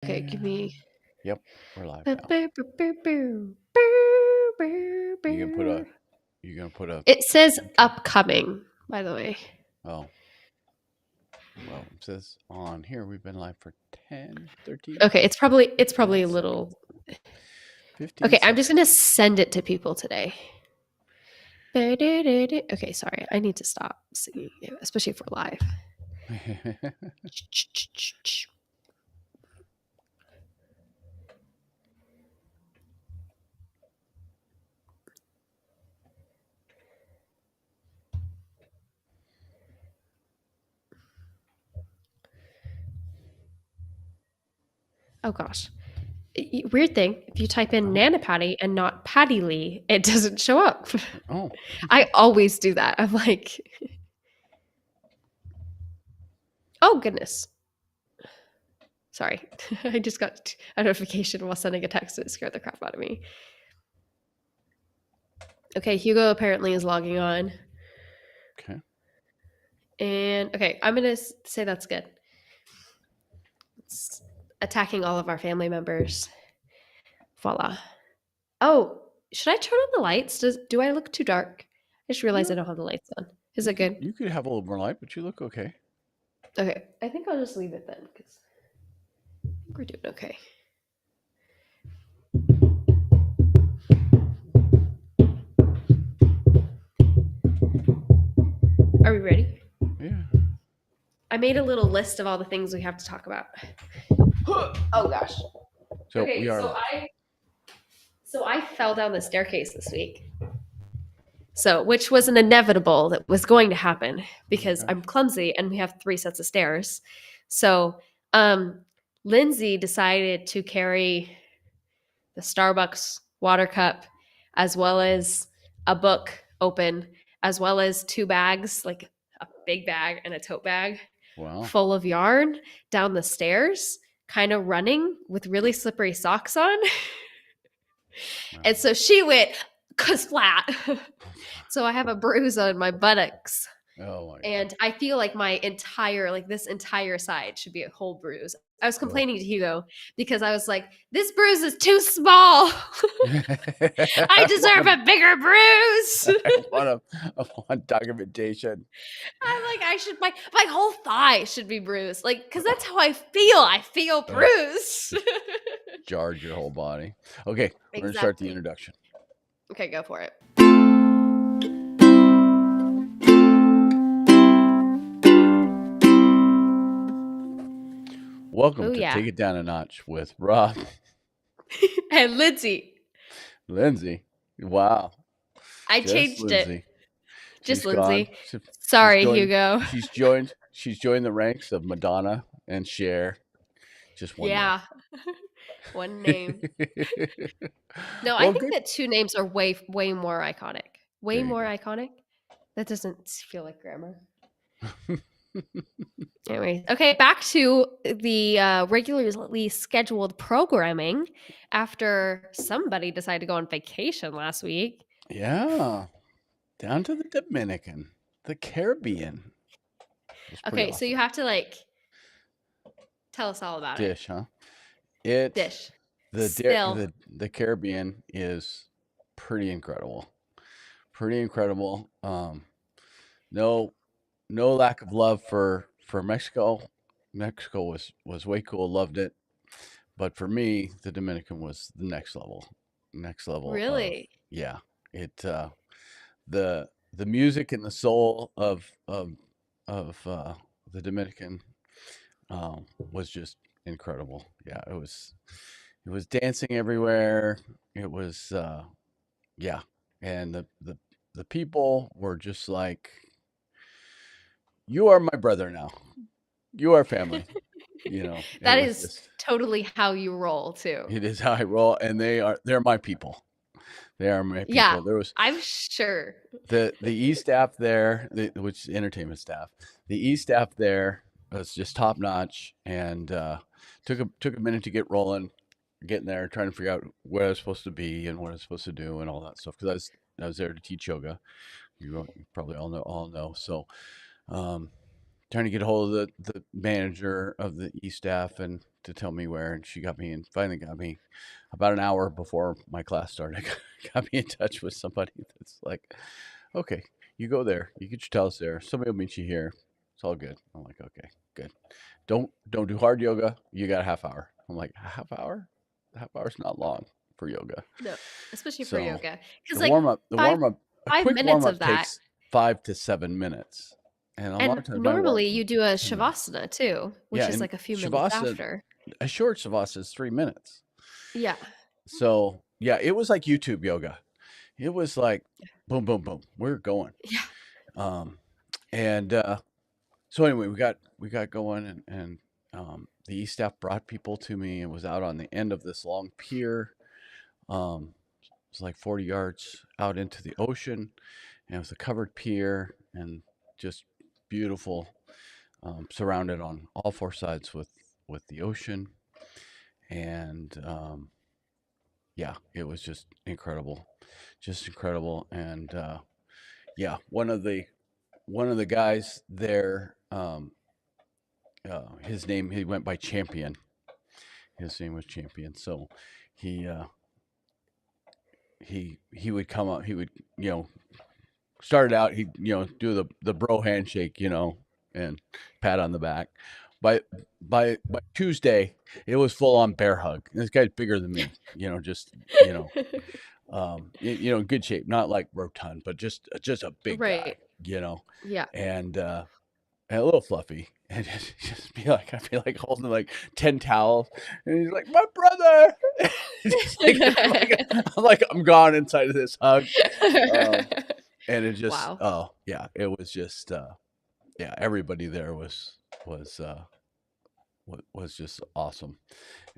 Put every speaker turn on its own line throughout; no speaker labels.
Okay, give me.
Yep, we're live
Boo,
now.
boo, boo, boo, boo, boo, boo,
You gonna put
boo.
a you gonna put a
It says
intro?
upcoming, by the way.
Oh, well, it says on here we've been live for 10, 13,
Okay, it's probably
15
a little.
seconds. 15
Okay, I'm just gonna
seconds.
send it to people today. Okay, sorry, I need to stop singing, especially if we're live. Oh gosh, weird thing. If you type in
Oh,
Nana Patty and not Patty Lee, it doesn't show up.
oh,
I always do that. I'm like, oh goodness. Sorry. I just got a notification while sending a text and it scared the crap out of me. Okay, Hugo apparently is logging on.
okay.
And okay, I'm going to say that's good. It's attacking all of our family members. Voila. Oh, should I turn on the lights? Do I look too dark? I just realized I
No,
don't have the lights on. Is
you
it
could
good?
you could have a little more light, but you look okay.
Okay, I think I'll just leave it then because I think we're doing okay. Are we ready?
Yeah.
I made a little list of all the things we have to talk about. Oh gosh.
So we
Okay,
are
so
live.
I fell down the staircase this week. So, which was an inevitable that was going to happen because
Okay.
I'm clumsy and we have 3 sets of stairs. So, Lindsay decided to carry the Starbucks water cup as well as a book open, as well as 2 bags, like a big bag and a tote bag
Wow.
full of yarn down the stairs, kind of running with really slippery socks on. And
Wow.
so she went flat. So I have a bruise on my buttocks.
Oh my God.
And I feel like this entire side should be a whole bruise. I was
Oh.
complaining to Hugo because I was like, this bruise is too small. I
I
deserve
want
a bigger bruise.
I want documentation.
I'm like, my whole thigh should be bruised. Like, because that's how I feel. I feel bruised.
Just jarred your whole body. Okay, we're gonna start the
Exactly.
introduction.
Okay, go for it.
Welcome
Oh,
to
yeah.
Take It Down a Notch with Rob,
And Lindsay,
Lindsay. Wow,
I
just
changed it.
Lindsay.
Just
She's gone.
Lindsay.
She's
Sorry,
joined.
Hugo.
She's joined the ranks of Madonna and Cher. Just one name.
Yeah, one name. No, I
Well,
think
good.
that 2 names are way more iconic. Way
There you
more
go.
iconic. That doesn't feel like grammar. Anyway, okay, back to the regularly scheduled programming after somebody decided to go on vacation last week.
Yeah, down to the Dominican, the Caribbean. It was pretty
Okay, so you
awesome.
have to like tell us all about it.
Dish, huh? It
Dish. Spill.
the Caribbean is pretty incredible. Pretty incredible. No no lack of love for Mexico. Mexico was way cool. Loved it. But for me, the Dominican was the next level. Next level of
Really?
yeah. It the music and the soul of the Dominican was just incredible. Yeah, it was dancing everywhere. It was yeah, and the people were just like, you are my brother now. You are family. You know, it
That
was
is
just
totally how you roll too.
it is how I roll, and they're my people. They are my
Yeah,
people. There was
I'm sure.
the E staff there, which is entertainment staff. The E staff there was just top notch, and took a minute to get rolling, getting there, trying to figure out where I was supposed to be and what I was supposed to do and all that stuff. Because I was there to teach yoga. You probably all know. So, um, trying to get a hold of the manager of the staff and to tell me where, and she got me and finally got me about an hour before my class started. Got me in touch with somebody that's like, okay, you go there, you get your towels there, somebody will meet you here. It's all good. I'm like, okay, good. Don't do hard yoga. You got a half hour. I'm like, a half hour? A half hour's not long for yoga.
No, especially for
So
yoga, because
the
like
warm up, a
five
quick
minutes
warm
of
up
that.
takes 5 to 7 minutes, and a lot
And
of times my warm
normally
up
you
is
do a
10 minutes.
shavasana too, which
Yeah,
is
and
like a few minutes
shavasana,
after.
a short shavasana is 3 minutes.
Yeah.
So yeah, it was like YouTube yoga. It was like boom, boom, boom. We're going.
Yeah.
Um, and so anyway, we got going, and the East staff brought people to me and was out on the end of this long pier. It's like 40 yards out into the ocean, and it was a covered pier and just beautiful, surrounded on all four sides with the ocean, and yeah, it was just incredible, and yeah, one of the guys there, his name he went by Champion. His name was Champion. So he he would come up. He would started out. He'd do the bro handshake, and pat on the back. By Tuesday, it was full on bear hug. This guy's bigger than me. Just good shape, not like rotund, but just a big guy.
Right.
You know,
Yeah.
and a little fluffy, and just be like, I feel like holding like 10 towels, and he's like, my brother. Just like, I'm gone inside of this hug, um, and it just,
Wow.
oh yeah, it was just, yeah, everybody there was was just awesome,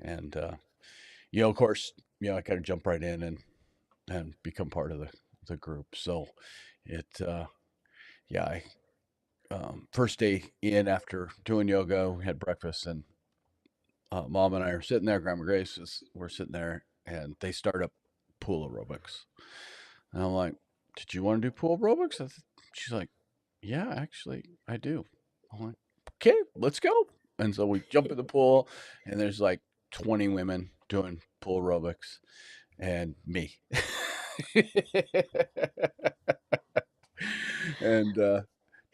and of course, I kind of jump right in and become part of the group. So it, yeah, first day in after doing yoga, we had breakfast, and mom and I are sitting there. Grandma Grace we're sitting there, and they start up pool aerobics. And I'm like, "Did you want to do pool aerobics?" She's like, "Yeah, actually, I do." I'm like, "Okay, let's go." And so we jump in the pool, and there's like 20 women doing pool aerobics, and me. And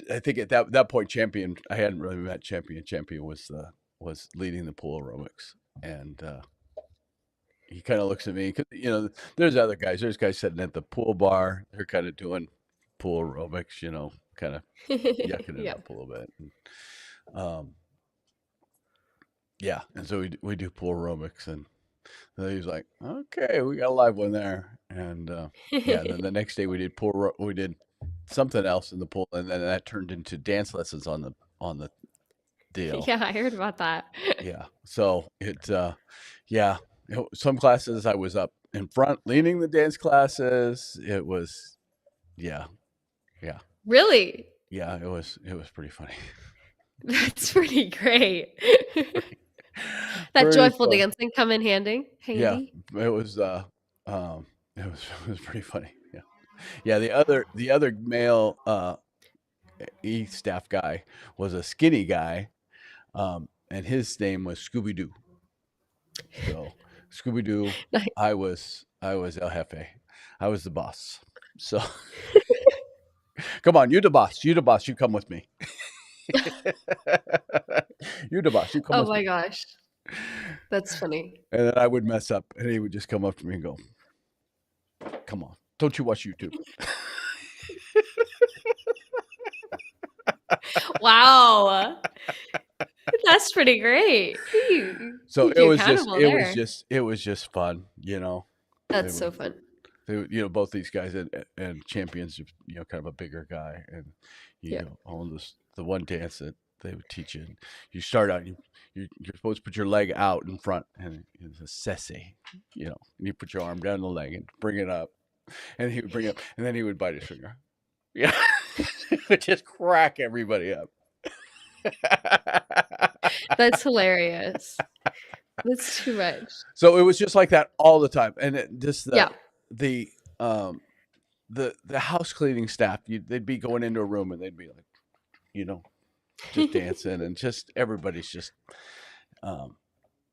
I think at that point, Champion, I hadn't really met Champion. Champion was leading the pool aerobics, and he kind of looks at me because there's other guys. There's guys sitting at the pool bar. They're kind of doing pool aerobics, kind of yucking it
Yeah.
up a little bit. And, yeah, and so we do pool aerobics, and then he's like, "Okay, we got a live one there." And yeah, and then the next day we did something else in the pool, and then that turned into dance lessons on the deal.
Yeah, I heard about that.
Yeah. So yeah, some classes I was up in front leading the dance classes. It was, yeah, yeah,
Really?
yeah. It was pretty funny.
That's pretty great. That
Pretty
joyful
fun.
dancing come in handy.
Yeah,
Handy.
it was. It was pretty funny. Yeah, yeah. The other male staff guy was a skinny guy, and his name was Scooby Doo. So Scooby Doo,
Nice.
I was El Jefe. I was the boss. So come on, you the boss. You the boss. You come with me. You the boss. You come
Oh
with
my
me.
gosh. That's funny.
And then I would mess up, and he would just come up to me and go, "Come on, don't you watch YouTube?"
Wow. That's pretty great. You
So
keep
it
you
was just
accountable
it was
there.
just it was just fun. They
That's
were
so fun.
both these guys, and Champions, kind of a bigger guy, and
Yeah.
on the one dance that they would teach you. You start out, you're supposed to put your leg out in front, and it's a sese, and you put your arm down the leg and bring it up, and he would bring it up, and then he would bite his finger. Yeah, it would just crack everybody up.
That's hilarious. That's too much.
So it was just like that all the time, and just
Yeah.
the um the house cleaning staff, they'd be going into a room and they'd be like, you know, just dancing, and just everybody's just um,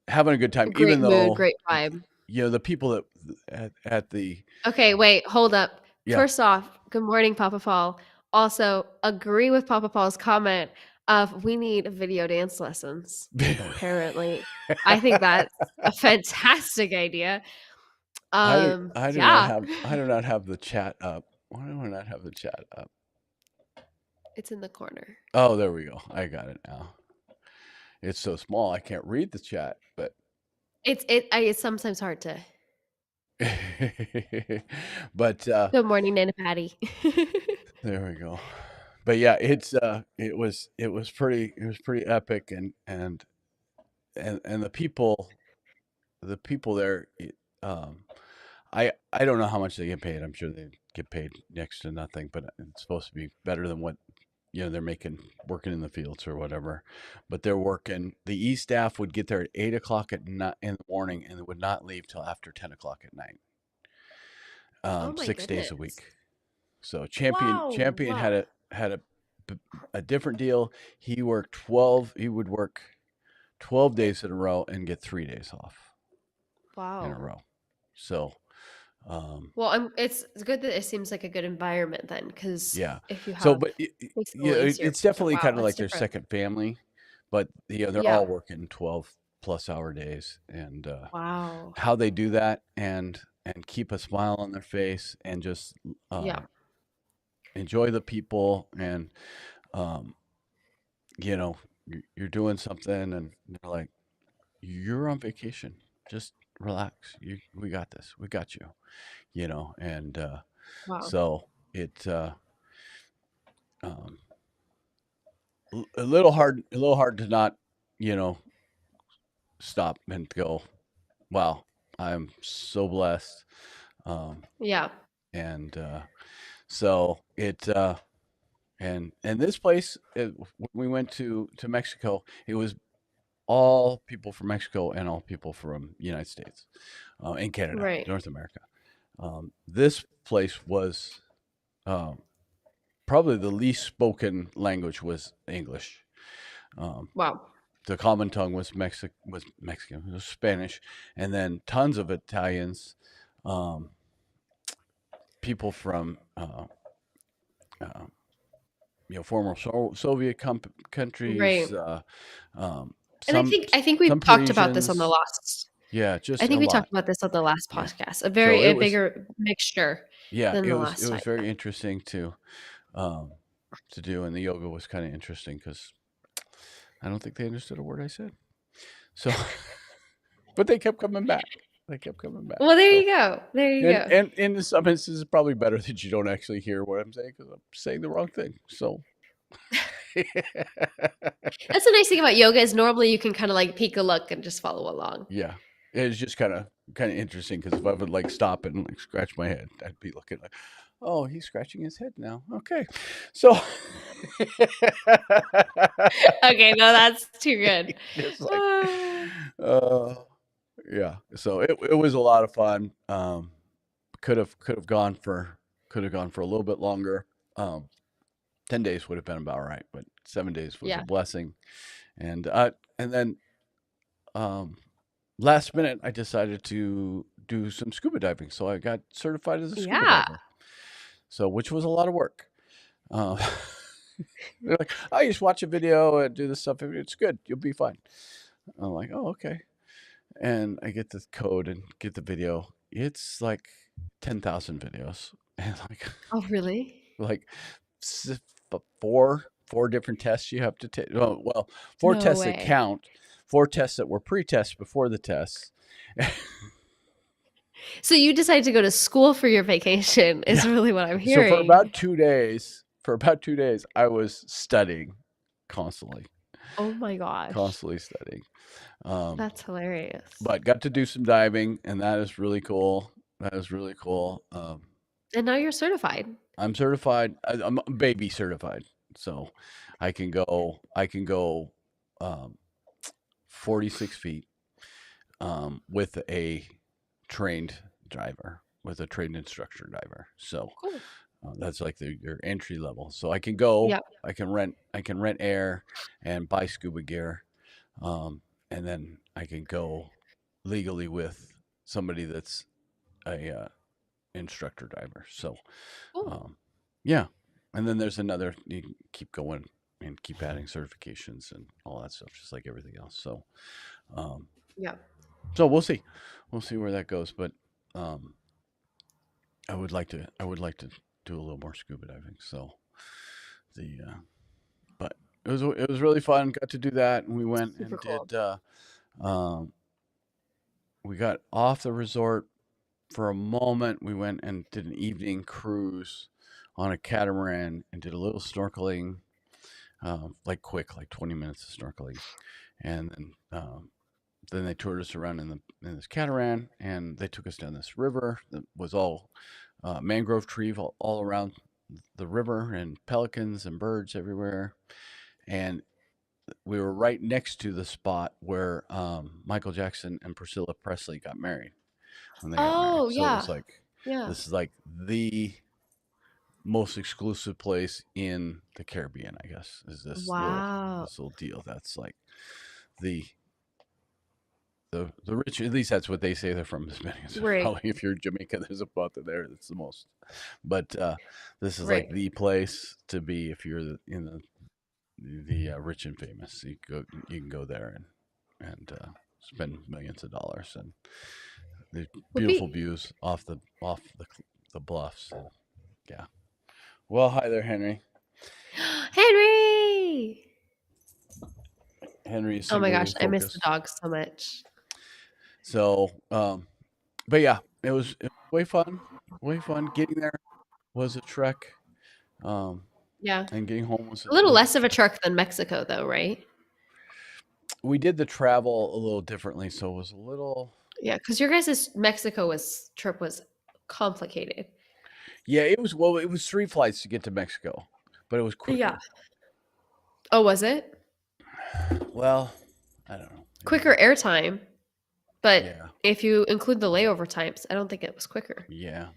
having a good time,
Great
even
mood,
though,
great vibe.
the people that at the
Okay, wait, hold up.
yeah.
First off, good morning, Papa Paul. Also, agree with Papa Paul's comment of we need video dance lessons. Apparently, I think that's a fantastic idea. Yeah,
I do not have the chat up. Why do I not have the chat up?
it's in the corner.
Oh, there we go. I got it now. It's so small I can't read the chat, but
It's sometimes hard to.
but
Good morning, Nana Patty.
there we go. But yeah, it was pretty epic, and the people there, um I don't know how much they get paid. I'm sure they get paid next to nothing, but it's supposed to be better than what they're making working in the fields or whatever. But they're working. The E staff would get there at 8 o'clock in the morning, and they would not leave till after 10 o'clock at night.
Oh my
6 days a
goodness.
week. So
Wow.
champion
Wow.
had a different deal. He worked 12. He would work 12 days in a row and get 3 days off in a
Wow.
row. So um,
Well, it's good that it seems like a good environment then, because
yeah.
if you
So,
have
but
makes it a little
yeah,
easier.
it's
But
definitely
wow,
kind of
that's
like their
different.
second family, but they're
Yeah.
all working 12+ hour days, and
Wow.
how they do that and keep a smile on their face and just
Yeah.
um, enjoy the people, and um, you're doing something, and they're like, you're on vacation, just relax. We got this. We got you. And
Wow.
so it. Um, a little hard to not, you know, stop and go, wow, I'm so blessed. Um,
Yeah.
and so and this place, when we went to Mexico, it was all people from Mexico and all people from the United States, and Canada,
Right.
North America. This place was um, probably the least spoken language was English. Um,
Wow.
the common tongue was Mexican, it was Spanish, and then tons of Italians, um, people from uh, former Soviet countries,
Right.
um,
And I
some
think I think we've
some
talked about this on the
Parisians.
last
Yeah,
I
just a
think we talked
lot.
about this on the last
Yeah.
podcast.
So
A
it was,
bigger mixture
yeah,
than
it
the
was it
last
was
time.
very interesting um, to do, and the yoga was kind of interesting because I don't think they understood a word I said. So, but they kept coming back. They kept coming back.
Well, there
So,
you go. There you
and
go.
and in some instances, it's probably better that you don't actually hear what I'm saying because I'm saying the wrong thing. So,
That's the nice thing about yoga is normally you can kind of like peek a look and just follow along.
yeah, it's just kind of interesting because if I would like stop and like scratch my head, I'd be looking like, oh, he's scratching his head now. Okay, so
Okay, no, that's too good.
it's like,
Ah,
uh, yeah. So it was a lot of fun. Could have gone for a little bit longer. 10 days would have been about right, but 7 days was a
yeah.
blessing. And then um, last minute, I decided to do some scuba diving, so I got certified as a scuba
Yeah.
diver. So, which was a lot of work. Uh, they're like, "I just watch a video and do this stuff. It's good. You'll be fine." I'm like, "Oh, okay." And I get the code and get the video. It's like 10,000 videos, and
Oh, really?
like s- four different tests you have to take. Well, four
No
tests that
way.
count, four tests that were pre-tests before the tests.
So you decided to go to school for your vacation is
Yeah.
really what I'm
So
hearing.
for about 2 days, I was studying constantly,
Oh my gosh.
constantly studying. Um,
That's hilarious.
but got to do some diving, and that is really cool. That is really cool.
And now you're certified.
I'm certified. I'm baby certified, so I can go 46 feet with a trained diver, with a trained instructor diver. So
Cool.
That's like your entry level. So I can go,
Yep.
I can rent air and buy scuba gear, and then I can go legally with somebody that's a instructor diver. So
Cool.
um, yeah, and then there's another. You can keep going and keep adding certifications and all that stuff, just like everything else. Um,
Yeah.
so we'll see where that goes. But um, I would like to do a little more scuba diving. So the but it was really fun. Got to do that, and we went
Super
and
cool.
did. Um, we got off the resort for a moment. We went and did an evening cruise on a catamaran and did a little snorkeling, like quick, like 20 minutes of snorkeling, and then they toured us around in this catamaran, and they took us down this river that was all mangrove tree all around the river, and pelicans and birds everywhere. And we were right next to the spot where Michael Jackson and Priscilla Presley got married when they got married.
Oh,
So it was
yeah.
like
Yeah.
this is like the most exclusive place in the Caribbean, I guess, is
Wow.
this little deal. That's like the the rich. At least that's what they say. They're from Hispanic. So
Right.
probably if you're Jamaica, there's a spot there that's the most. But this is like
Right.
the place to be if you're in the rich and famous. You can go there and spend millions of dollars and the
Would
beautiful
be
views off the bluffs. And yeah. Well, hi there, Henry.
Henry.
Henry is
Oh my
singularly
gosh, I miss the
focused.
dogs so much.
So, but yeah, it was way fun. Way fun. Getting there was a trek. Um,
Yeah.
and getting home
A little
was a
less of a
trek.
truck than Mexico though, right?
We did the travel a little differently, so it was a little.
Yeah, because your guys' Mexico was trip was complicated.
Yeah, it was. Well, it was 3 flights to get to Mexico, but it was
Yeah.
quicker.
Oh, was it?
Well, I don't know.
Quicker airtime, but
Yeah,
if you include the layover times, I don't think it was quicker.
yeah.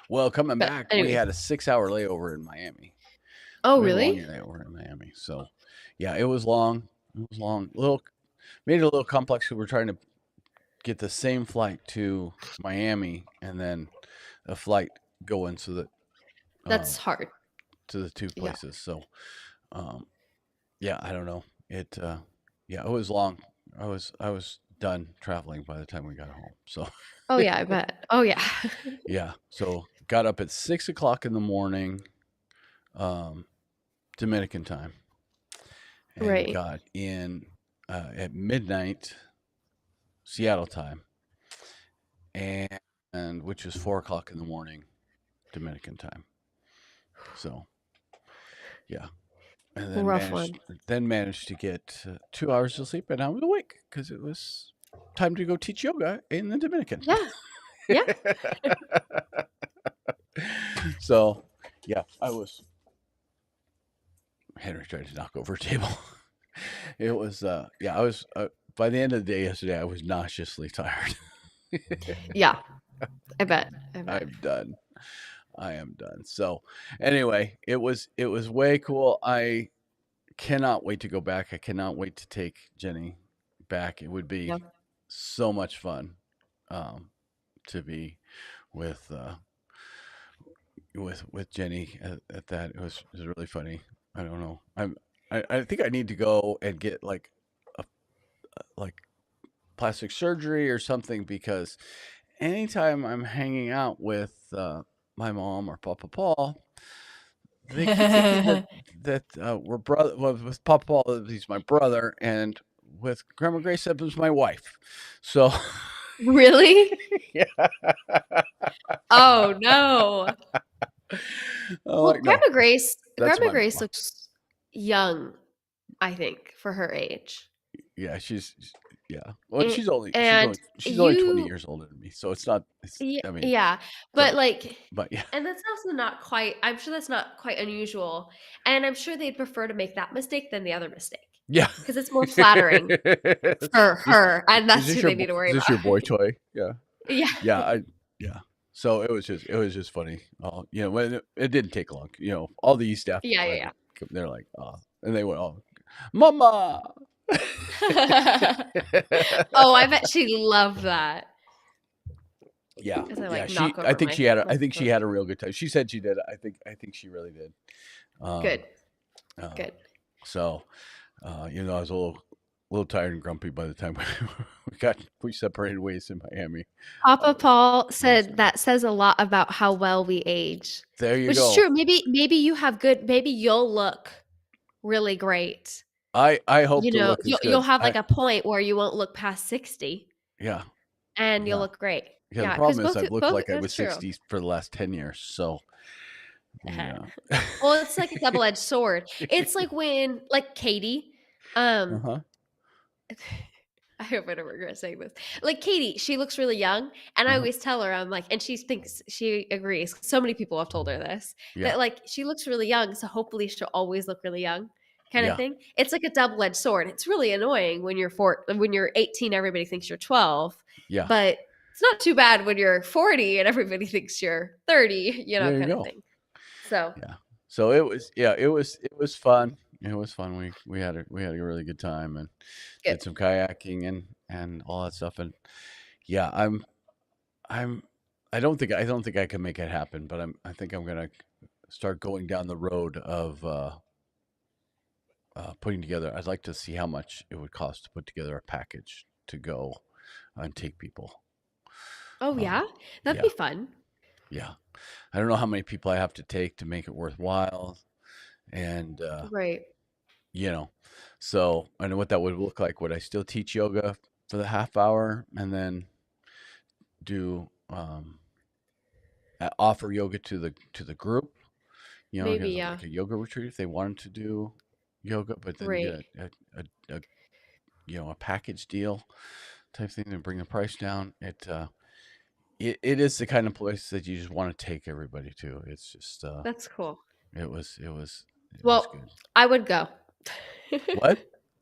Well, coming
But
back, we
anyway.
had a 6 hour layover in Miami.
Oh,
We had a long
really?
layover in Miami, so yeah, it was long. It was long. Little made it a little complex because we're trying to get the same flight to Miami and then a flight going so that
That's
um,
hard.
to the two
Yeah.
places. So um, yeah, I don't know. Yeah, it was long. I was done traveling by the time we got home. So
Oh, yeah, I bet. Oh, yeah.
yeah, so got up at 6 o'clock in the morning, um, Dominican time, and
Right.
got in at midnight Seattle time, and which is 4 o'clock in the morning Dominican time. So yeah, and
Rough one.
then managed to get 2 hours of sleep, and I was awake because it was time to go teach yoga in the Dominican.
Yeah. Yeah.
So yeah, I was. Henry tried to knock over a table. It was yeah. I was by the end of the day yesterday. I was nauseously tired.
Yeah. I bet. I bet.
I'm done. I am done. So anyway, it was way cool. I cannot wait to go back. I cannot wait to take Jenny back. It would
Yeah.
be so much fun um, to be with with Jenny at that. It was really funny. I don't know. I think I need to go and get a like plastic surgery or something because anytime I'm hanging out with my mom or Papa Paul, they keep thinking that we're brother. Well, with Papa Paul, he's my brother, and with Grandma Grace, that was my wife. So
Really?
yeah,
Oh, no.
I'm
Well,
like, no, that's
Grandma
my
Grace
mama.
looks young, I think, for her age.
Yeah, yeah. Well,
And, and
she's only 20
you
years older than me, so it's not. It's
yeah,
I mean,
yeah, but,
so
like
but yeah,
and that's also not quite I'm sure that's not quite unusual, and I'm sure they'd prefer to make that mistake than the other mistake
yeah.
because it's more flattering for
Is
her, and that's who they need to
is
worry
this
about.
your boy toy? Yeah,
Yeah.
yeah. Yeah. So it was just funny. When it didn't take long. All the East staff
Yeah,
had to
yeah,
they're like, oh, and they went, oh, mama.
yeah. Oh, I bet she loved that
Yeah,
as I
yeah.
like knock
I
over
think
my
she had a, I think she
microphone.
had a real good time. She said she did. I think she really did. Um,
Good,
uh,
good.
so I was a little tired and grumpy by the time we separated ways in Miami.
Papa
It was
Paul
it was
said
fun.
that says a lot about how well we age,
There you
which is
go.
true. Maybe you have good. Maybe you'll look really great.
I hope to look as
You'll
good.
have like a point where you won't look past 60
Yeah,
and you'll
yeah.
look great.
Yeah, the
Yeah, because
problem is I've looked
both
like I
that's
was
true.
60 for the last 10 years. So, yeah.
Well, it's like a double-edged sword. It's like when like Katie, um,
Uh-huh.
I hope I don't regret saying this. Like Katie, she looks really young, and I
Uh-huh.
always tell her, I'm like, and she thinks she agrees. So many people have told her this
Yeah.
that like she looks really young, so hopefully she'll always look really young, kind of
Yeah.
thing. It's like a double-edged sword. It's really annoying when you're 18, everybody thinks you're 12,
Yeah.
but it's not too bad when you're 40 and everybody thinks you're 30,
There you
kind of
go.
thing. So
Yeah. So it was fun. It was fun. We had a really good time and
good.
did some kayaking and all that stuff. And yeah, I'm I don't think I can make it happen, but I think I'm gonna start going down the road of putting together. I'd like to see how much it would cost to put together a package to go and take people.
Oh
Um,
yeah, that'd be
yeah,
fun.
yeah. I don't know how many people I have to take to make it worthwhile, and
Right.
you know, so I know what that would look like. Would I still teach yoga for the half hour and then do offer yoga to the group?
Maybe
Here's
yeah.
like a yoga retreat if they wanted to do yoga, but then
Right.
get a package deal type thing and bring the price down. It is the kind of place that you just want to take everybody to. It's just
That's cool.
it was
Well,
good.
I would go.
What?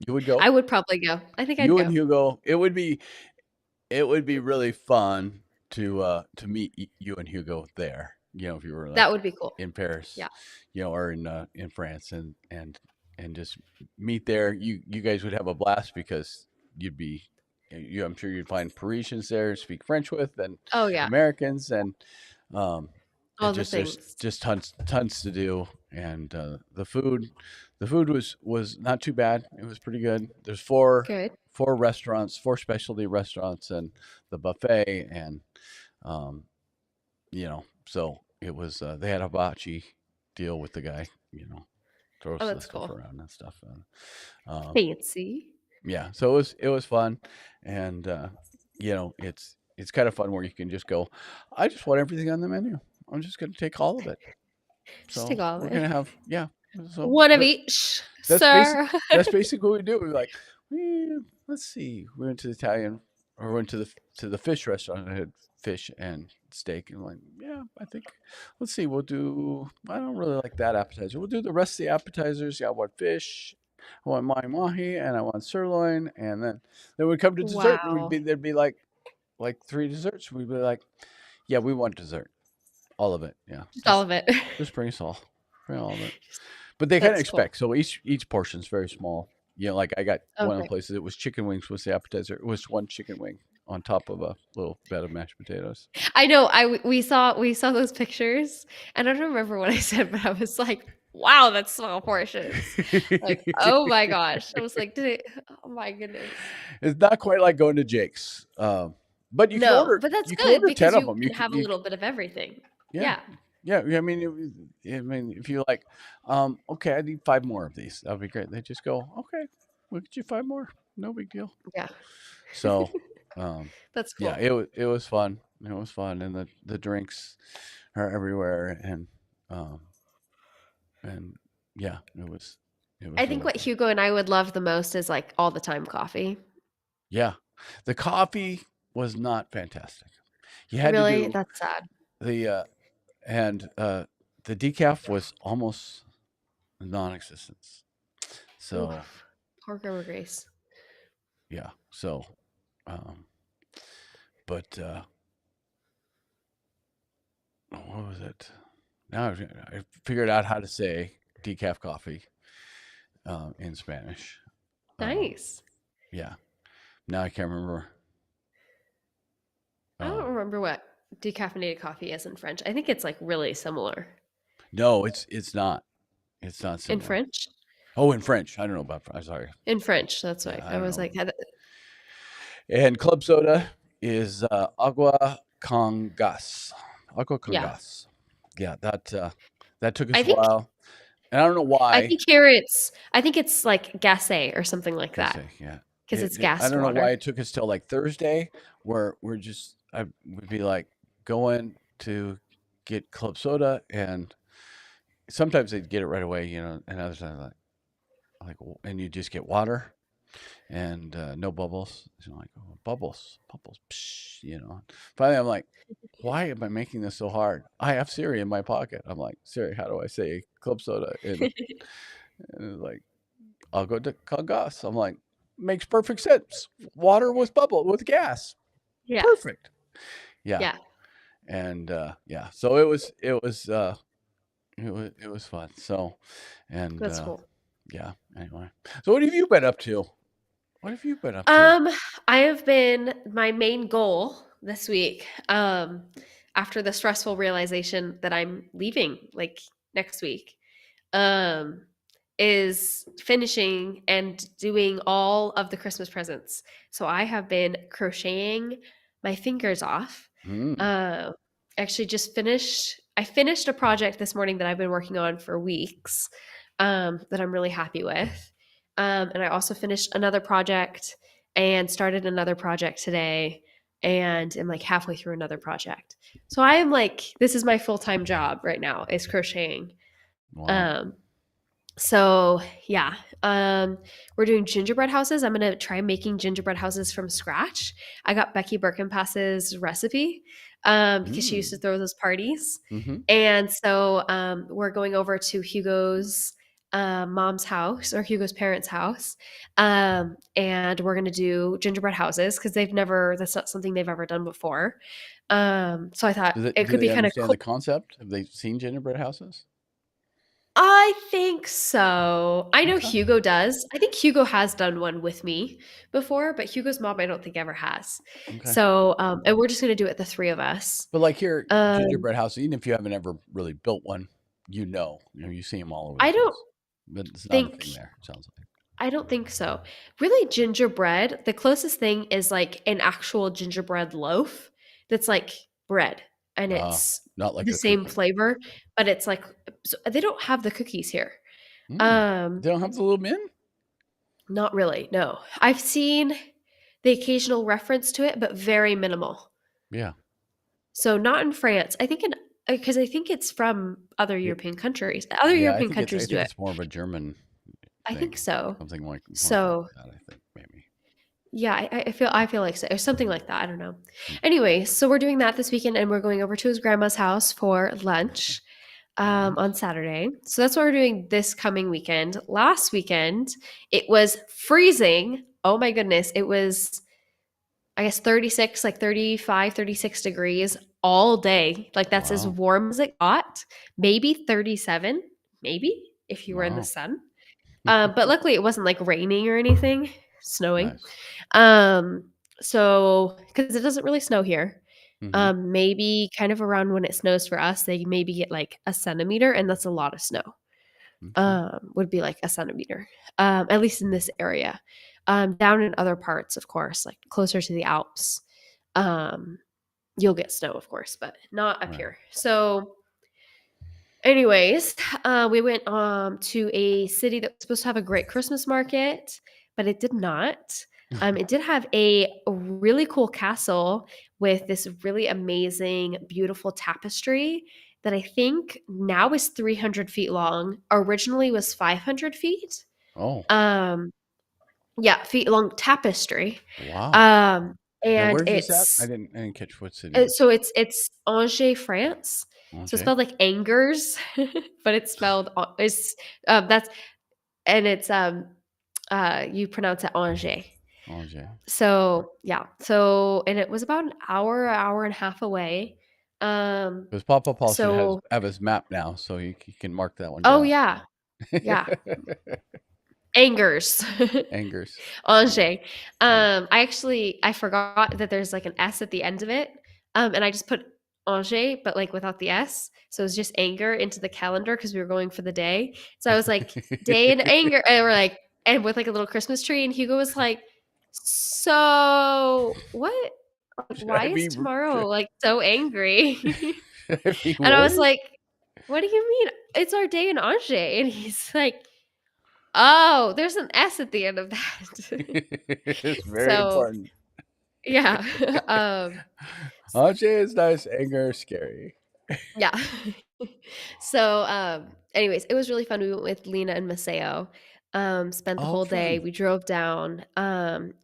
You would go?
I would probably go. I think I'd
You and
go.
Hugo, it would be really fun to meet you and Hugo there. If you were
That
like
would be cool.
in Paris,
Yeah.
or in France, and just meet there. You guys would have a blast because you'd be I'm sure you'd find Parisians there to speak French with and
Oh, yeah.
Americans um and
All the
just there's
things.
just tons to do and the food was not too bad. It was pretty good. There's
Good.
four restaurants, four specialty restaurants, and the buffet, and um, so it was. They had a hibachi deal with the guy,
Oh,
throws the
that's
stuff
cool.
around and stuff. And, um,
Fancy.
yeah, so it was fun, and it's kind of fun where you can just go. I just want everything on the menu. I'm just going to take all of it.
Just take
So
all of
we're
it.
gonna have yeah. So
One of each,
that's basic.
sir.
That's basically what we do. We're like, let's see. We went to the Italian, or went to the fish restaurant and had fish and steak, and I'm like, yeah, I think, let's see. We'll do. I don't really like that appetizer. We'll do the rest of the appetizers. Yeah, I want fish. I want mahi mahi, and I want sirloin, and then we'd come to dessert, and
Wow.
there'd be like three desserts. We'd be like, yeah, we want dessert, all of it. Yeah,
Just all
just
of it.
just bring us all, bring all of it. But they kind of
That's cool.
expect, so each portion's very small. Like I got one of the
Okay.
places, it was chicken wings was the appetizer. It was one chicken wing on top of a little bed of mashed potatoes.
I know. We saw those pictures, and I don't remember what I said, but I was like, "Wow, that's small portions." Like, oh my gosh. I was like, "Did it?" Oh my goodness.
It's not quite like going to Jake's, but you can
No,
order
but that's
you can
good
order ten
because
of
you
them.
can have a little bit of everything.
Yeah,
Yeah.
yeah. I mean, if you like, okay, I need five more of these. That would be great. They just go, okay, we'll get you five more. No big deal.
Yeah.
So, um,
That's
yeah,
cool.
it was fun. It was fun, and the drinks are everywhere, um, and yeah, it was
I think
really
what
fun.
Hugo and I would love the most is like all the time coffee.
Yeah, the coffee was not fantastic. You had to
Really?
do
That's sad.
the and the decaf was almost non-existent. So
Oof. Poor Grandma Grace.
yeah, so um, but what was it? Now I figured out how to say decaf coffee in Spanish. Um,
Nice.
yeah. Now I can't remember.
I don't
Um,
remember what decaffeinated coffee is in French. I think it's like really similar.
no, it's not. It's not
In
similar.
French?
Oh, in French. I don't know about. I'm sorry.
In French, that's
Yeah,
why.
I
I
don't
was
know.
like,
And club soda is agua con gas. Agua con
yeah.
gas. Yeah, that took us
I
a
think
while, and I don't know
I
why.
think here I think it's like gassé or something like
Gotta
that
say, yeah.
because it's
I
gassed
don't know why
water.
it took us till like Thursday, where I would be like going to get club soda, and sometimes they'd get it right away, and other times and you just get water and no bubbles. So I'm like, oh, bubbles, psh. Finally, I'm like, why am I making this so hard? I have Siri in my pocket. I'm like, Siri, how do I say club soda? And it's like, I'll go to Congas. I'm like, makes perfect sense. Water with gas.
Yeah.
Perfect. Yeah.
Yeah.
And yeah. So it was fun. So and
That's cool.
yeah, anyway. So what have you been up to? What have you been up to?
Um, I have been my main goal this week, after the stressful realization that I'm leaving like next week, um, is finishing and doing all of the Christmas presents. So I have been crocheting my fingers off.
Hmm.
Uh, actually, I finished a project this morning that I've been working on for weeks, that I'm really happy with. And I also finished another project and started another project today and am like halfway through another project. So I am like, this is my full time job right now is crocheting.
Wow.
Um, so yeah, we're doing gingerbread houses. I'm gonna try making gingerbread houses from scratch. I got Becky Birkenpass's recipe because she used to
Hmm.
throw those parties,
Mm-hmm.
and so we're going over to Hugo's mom's house or Hugo's parents' house, and we're gonna do gingerbread houses because that's not something they've ever done before. So I thought it
Do
could
they
be kind of
understand
cool.
the concept? Have they seen gingerbread houses?
I think so. I know
Okay.
Hugo does. I think Hugo has done one with me before, but Hugo's mom, I don't think ever has.
Okay.
So, and we're just gonna do it the three of us.
But like here,
Um,
gingerbread house, even if you haven't ever really built one, you see them all over the
I don't
place. But it's not a
think
thing there. It sounds like.
I don't think so. Really, gingerbread. The closest thing is like an actual gingerbread loaf that's like bread, and it's
Not like
the
a
same
cookie.
flavor, but it's like they don't have the cookies here.
Mm.
Um,
They don't have the little men?
Not really, no. I've seen the occasional reference to it, but very minimal.
Yeah.
So not in France. I think in because I think it's from other
Yeah.
European countries. Other
Yeah,
European
I
countries do
think
it.
it's more of a German
I think
thing.
so.
Something
So
like that, I think maybe.
yeah, I feel like so, or something like that. I don't know.
Hmm.
Anyway, so we're doing that this weekend, and we're going over to his grandma's house for
Okay.
lunch on
Nice.
Saturday. So that's what we're doing this coming weekend. Last weekend, it was freezing. Oh my goodness, it was I guess 36, like 35, 36 degrees all day. Like that's as
Wow.
warm as it got. Maybe 37, maybe if you were in the
Wow.
sun. But luckily it wasn't like raining or anything, snowing.
Nice.
Um, so because it doesn't really snow here.
Hmm.
Maybe kind of around when it snows for us, they maybe get like a centimeter, and that's a lot of snow.
Okay.
Would be like a centimeter, at least in this area. Down in other parts, of course, like closer to the Alps, um, you'll get snow, of course, but not up
Right.
here. So, anyways, we went to a city that was supposed to have a great Christmas market, but it did not. It did have a really cool castle with this really amazing, beautiful tapestry that I think now is 300 feet long. Originally was 500 feet.
Oh,
Um, yeah, feet long tapestry.
wow.
Um,
Now
and
where's this at? I didn't catch what city
so
this.
it's Angers, France. So it's
Okay.
spelled like Angers, but it's spelled it's that's and it's you pronounce it Angers.
Okay.
So yeah, so and it was about an hour and a half away. Um,
Because Papa Paul should
so
have his map now, so he can mark that one
oh
down.
yeah, yeah, Angers.
Angers.
Angers.
Yeah.
I forgot that there's like an S at the end of it. And I just put Angers, but like without the S. So it was just anger into the calendar because we were going for the day. So I was like, day in anger. And we're like, and with like a little Christmas tree. And Hugo was like, so what? Like,
Should
why
I
is
be
tomorrow like so angry?
should I be
And I was
worried?
like, what do you mean? It's our day in Angers. And he's like, oh, there's an S at the end of that.
It's very
So
important.
yeah.
Ajay is nice, anger is scary.
Yeah. So, anyways, it was really fun. We went with Lena and Maseo. Spent the
Oh,
whole day.
fun.
We drove down.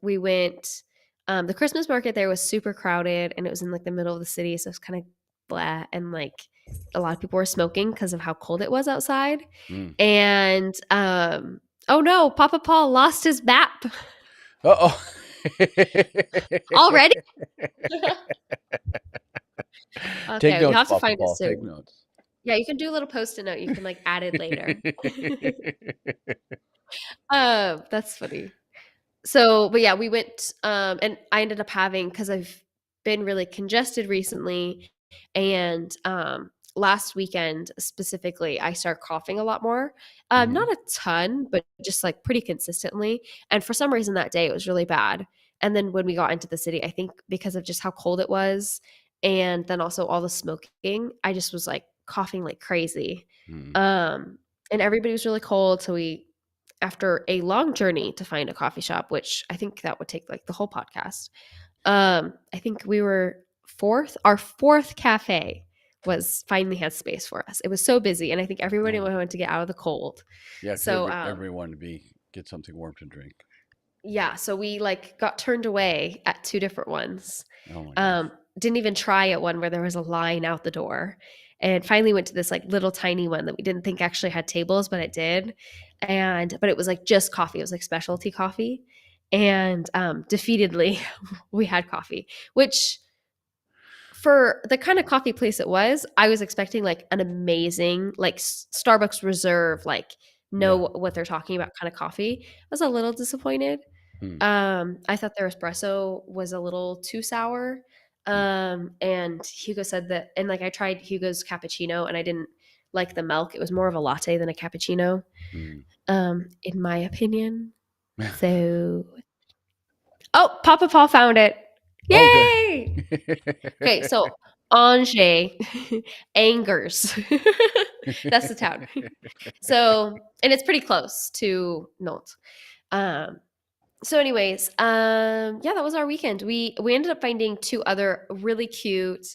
We went. The Christmas market there was super crowded, and it was in like the middle of the city, so it's kind of blah. And like a lot of people were smoking because of how cold it was outside.
Mm.
And oh no, Papa Paul lost his map
Uh-oh.
already.
Take
Okay, you
notes,
have to
Papa
find it
Paul. Take
soon.
notes.
Yeah, you can do a little post-it note. You can like add it later. That's funny. So, but yeah, we went, and I ended up having because I've been really congested recently, and last weekend specifically, I started coughing a lot more.
Mhm.
Not a ton, but just like pretty consistently. And for some reason that day it was really bad. And then when we got into the city, I think because of just how cold it was, and then also all the smoking, I just was like coughing like crazy.
Mm.
Um, and everybody was really cold, so we after a long journey to find a coffee shop, which I think that would take like the whole podcast. I think we were our fourth cafe was finally had space for us. It was so busy, and I think everybody
Oh.
wanted to get out of the cold.
Yeah, because
So,
everyone to get something warm to drink.
yeah, so we like got turned away at two different ones.
Oh my gosh.
Didn't even try at one where there was a line out the door. And finally went to this like little tiny one that we didn't think actually had tables, but it did. But it was like just coffee. It was like specialty coffee. And defeatedly we had coffee, which for the kind of coffee place it was, I was expecting like an amazing, like Starbucks Reserve, like know
Yeah.
what they're talking about kind of coffee. I was a little disappointed.
Mm.
I thought their espresso was a little too sour.
Mm.
And Hugo said that, and like I tried Hugo's cappuccino and I didn't like the milk. It was more of a latte than a cappuccino,
Mm.
in my opinion. So, oh, Papa Paul found it.
Oh, good.
Yay! Okay, so Angers, Angers. That's the town. So, and it's pretty close to Nantes. Um, so anyways, yeah, that was our weekend. We ended up finding two other really cute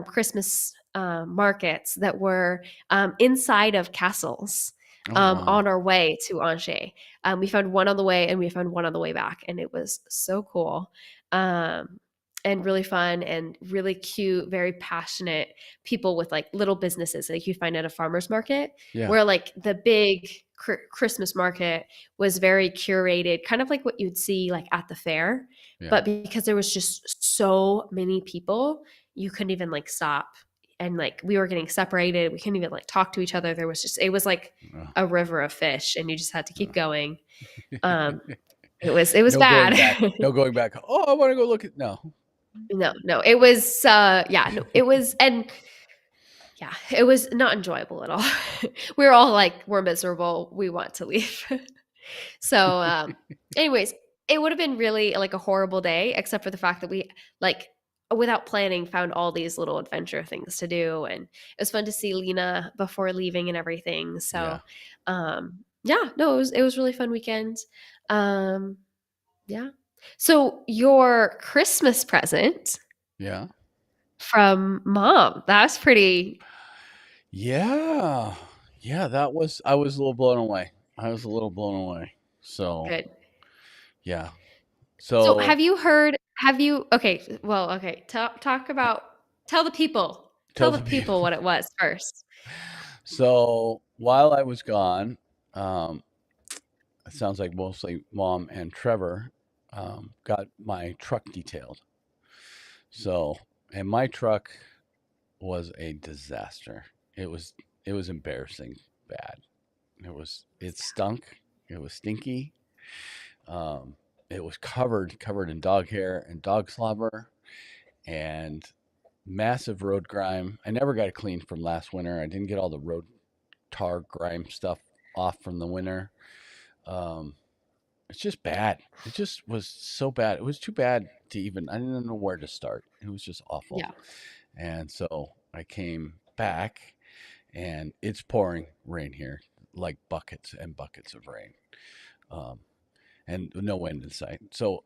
Christmas markets that were inside of castles
Oh, wow.
on our way to Angers. We found one on the way and we found one on the way back, and it was so cool. Um, and really fun and really cute, very passionate people with like little businesses like you find at a farmer's market,
Yeah.
where like the big Christmas market was very curated, kind of like what you'd see like at the fair.
Yeah.
But because there was just so many people, you couldn't even like stop. And like we were getting separated. We couldn't even like talk to each other. It was like
Oh.
a river of fish and you just had to keep
Oh.
going. Um, it was
No going
bad.
back. No going back. Oh, I want to go look at no.
No, it was, yeah, no, it was, and yeah, it was not enjoyable at all. We were all like, we're miserable. We want to leave. So, anyways, it would have been really like a horrible day, except for the fact that we like without planning found all these little adventure things to do, and it was fun to see Lena before leaving and everything.
Yeah.
So, yeah, no, it was really fun weekend. Um, yeah. So your Christmas present
Yeah.
from mom, that's pretty
Yeah. Yeah, I was a little blown away. I was a little blown away. So,
good.
yeah.
So
So,
okay, well, okay, talk about tell
tell
the
the
people what
people.
it was first.
So, while I was gone, it sounds like mostly mom and Trevor got my truck detailed. So, and my truck was a disaster. It was embarrassing bad. It stunk. It was stinky. Um, it was covered in dog hair and dog slobber and massive road grime. I never got it cleaned from last winter. I didn't get all the road tar grime stuff off from the winter. Um, it's just bad. It just was so bad. It was too bad to even. I didn't know where to start. It was just awful.
Yeah.
And so I came back, and it's pouring rain here, like buckets and buckets of rain, um, and no wind in sight. So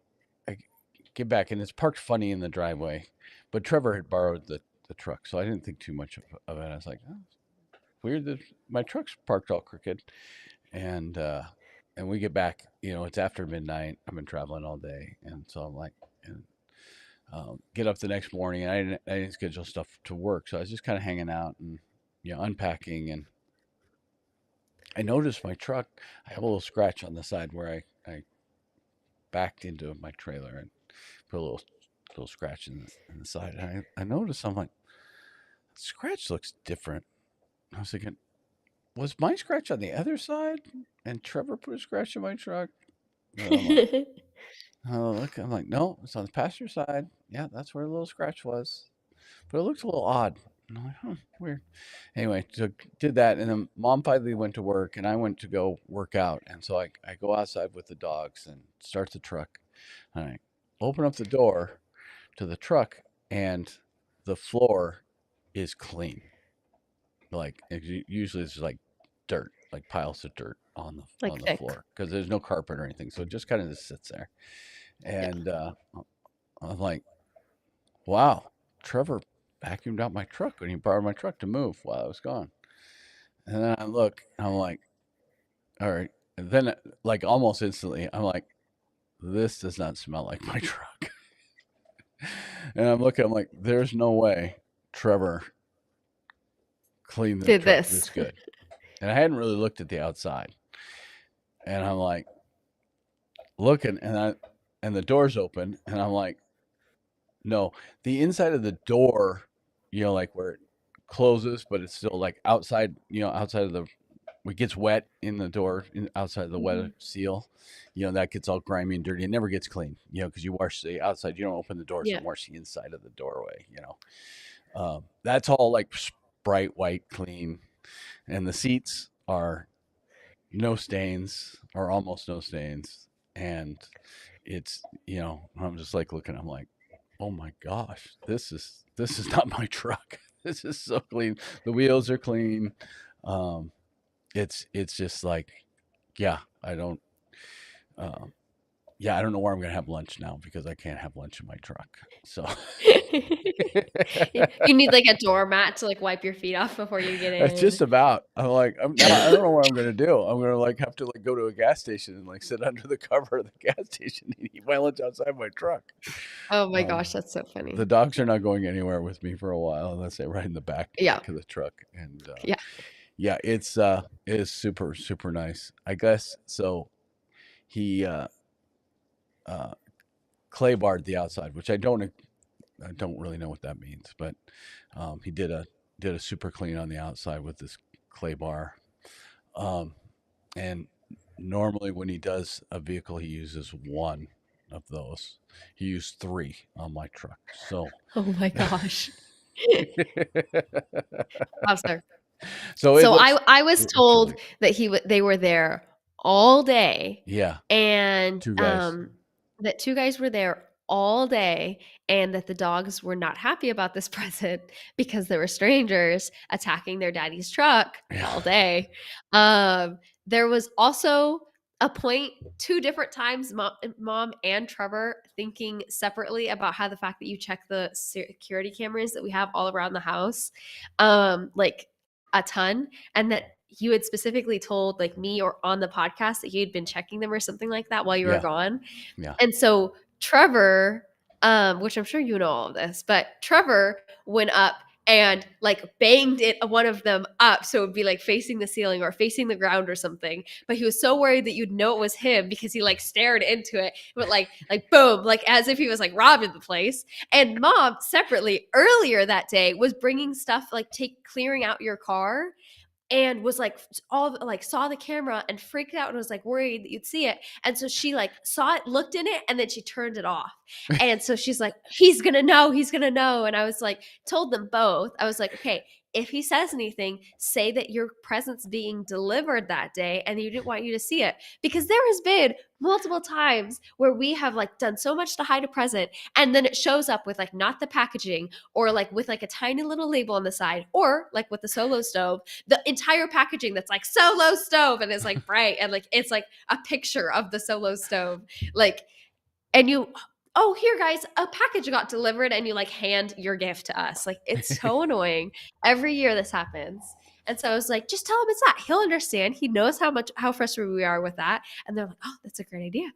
I get back, and it's parked funny in the driveway. But Trevor had borrowed the truck, so I didn't think too much of it. I was like, oh, weird that my truck's parked all crooked. And and we get back, it's after midnight. I've been traveling all day, and so I'm like, and, get up the next morning, and I didn't schedule stuff to work, so I was just kind of hanging out and unpacking, and I noticed my truck. I have a little scratch on the side where I backed into my trailer and put a little scratch in the side. And I noticed, I'm like, scratch looks different. I was thinking, was my scratch on the other side? And Trevor put a scratch in my truck. And I'm like, oh, look. I'm like, no, it's on the passenger side. Yeah, that's where the little scratch was. But it looks a little odd. And I'm like, weird. Anyway, so did that. And then mom finally went to work, and I went to go work out. And so I go outside with the dogs and start the truck. And I open up the door to the truck, and the floor is clean. Like, usually it's like dirt, like piles of dirt on
Like
the
thick.
floor because there's no carpet or anything. So it just kind of just sits there.
Yeah.
And I'm like, wow, Trevor vacuumed out my truck when he borrowed my truck to move while I was gone. And then I look, and I'm like, all right. And then, like, almost instantly, I'm like, this does not smell like my truck. And I'm looking, I'm like, there's no way Trevor cleaned the
Did
truck
this.
this good. And I hadn't really looked at the outside. And I'm like, looking, and the door's open, and I'm like, no, the inside of the door, like where it closes, but it's still like outside, outside of the, it gets wet in the door, outside of the wet
Mhm.
seal, that gets all grimy and dirty. It never gets clean, because you wash the outside. You don't open the doors
Yeah.
and wash the inside of the doorway. That's all like bright white clean, and the seats are no stains or almost no stains, and it's I'm just like looking. I'm like, oh my gosh, this is not my truck. This is so clean. The wheels are clean. Um, it's just like, yeah, I don't. Um, yeah, I don't know where I'm gonna have lunch now because I can't have lunch in my truck. So
You need like a doormat to like wipe your feet off before you get
that's just
in.
about. I'm like, now I don't know what I'm gonna do. I'm gonna like have to like go to a gas station and like sit under the cover of the gas station and eat my lunch outside my truck.
Oh my
Um,
gosh, that's so
the
funny.
dogs are not going anywhere with me for a while unless they ride in the
Yeah.
back of the truck. And
Yeah.
yeah, it is super super nice. I guess so. He uh, clay barred the outside, which I don't really know what that means, but he did a super clean on the outside with this clay bar. Um, and normally when he does a vehicle, he uses one of those. He used three on my truck. So
Oh my gosh. Wow, sir.
so it
So
looks
I was
it looks
told
really
that they were there all day,
yeah.
and
Two guys.
that 2 guys were there all day, and that the dogs were not happy about this present because there were strangers attacking their daddy's truck
Yeah.
all day. There was also a point 2 different times mom and Trevor thinking separately about how the fact that you check the security cameras that we have all around the house, like a ton, and that you had specifically told like me or on the podcast that you had been checking them or something like that while you were
Yeah.
gone.
Yeah.
And so Trevor, which I'm sure you know all of this, but Trevor went up and like banged one of them up so it would be like facing the ceiling or facing the ground or something. But he was so worried that you'd know it was him because he like stared into it, but like boom, like as if he was like robbing the place. And mom separately earlier that day was bringing stuff like clearing out your car, and was like all like saw the camera and freaked out and was like worried that you'd see it. And so she like saw it, looked in it, and then she turned it off. And so she's like, he's gonna know. And I was like, told them both. I was like, okay, if he says anything, say that your present's being delivered that day and you didn't want you to see it. Because there has been multiple times where we have like done so much to hide a present and then it shows up with like not the packaging, or like with like a tiny little label on the side, or like with the Solo Stove, the entire packaging that's like Solo Stove and it's like bright and like it's like a picture of the Solo Stove, like, and you, oh, here guys, a package got delivered, and you like hand your gift to us. Like, it's so annoying. Every year this happens. And so I was like, just tell him it's that. He'll understand. He knows how frustrated we are with that. And they're like, oh, that's a great idea.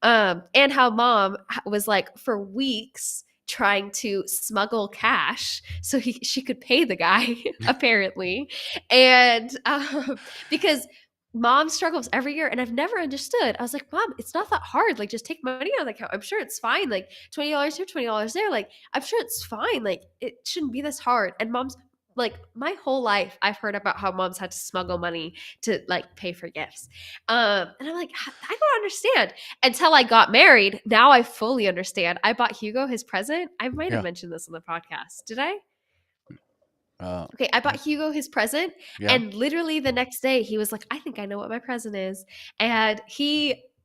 And how mom was like for weeks trying to smuggle cash so she could pay the guy apparently. And because mom struggles every year, and I've never understood. I was like, mom, it's not that hard. Like, just take money out of the account. I'm sure it's fine. Like $20 here, $20 there. Like, I'm sure it's fine. Like, it shouldn't be this hard. And mom's like, my whole life I've heard about how moms had to smuggle money to like pay for gifts. And I'm like, I don't understand until I got married. Now I fully understand. I bought Hugo his present. I might have
Yeah.
mentioned this on the podcast. Did I?
Uh,
Okay, I bought Hugo his present,
yeah.
and literally the next day he was like, "I think I know what my present is," and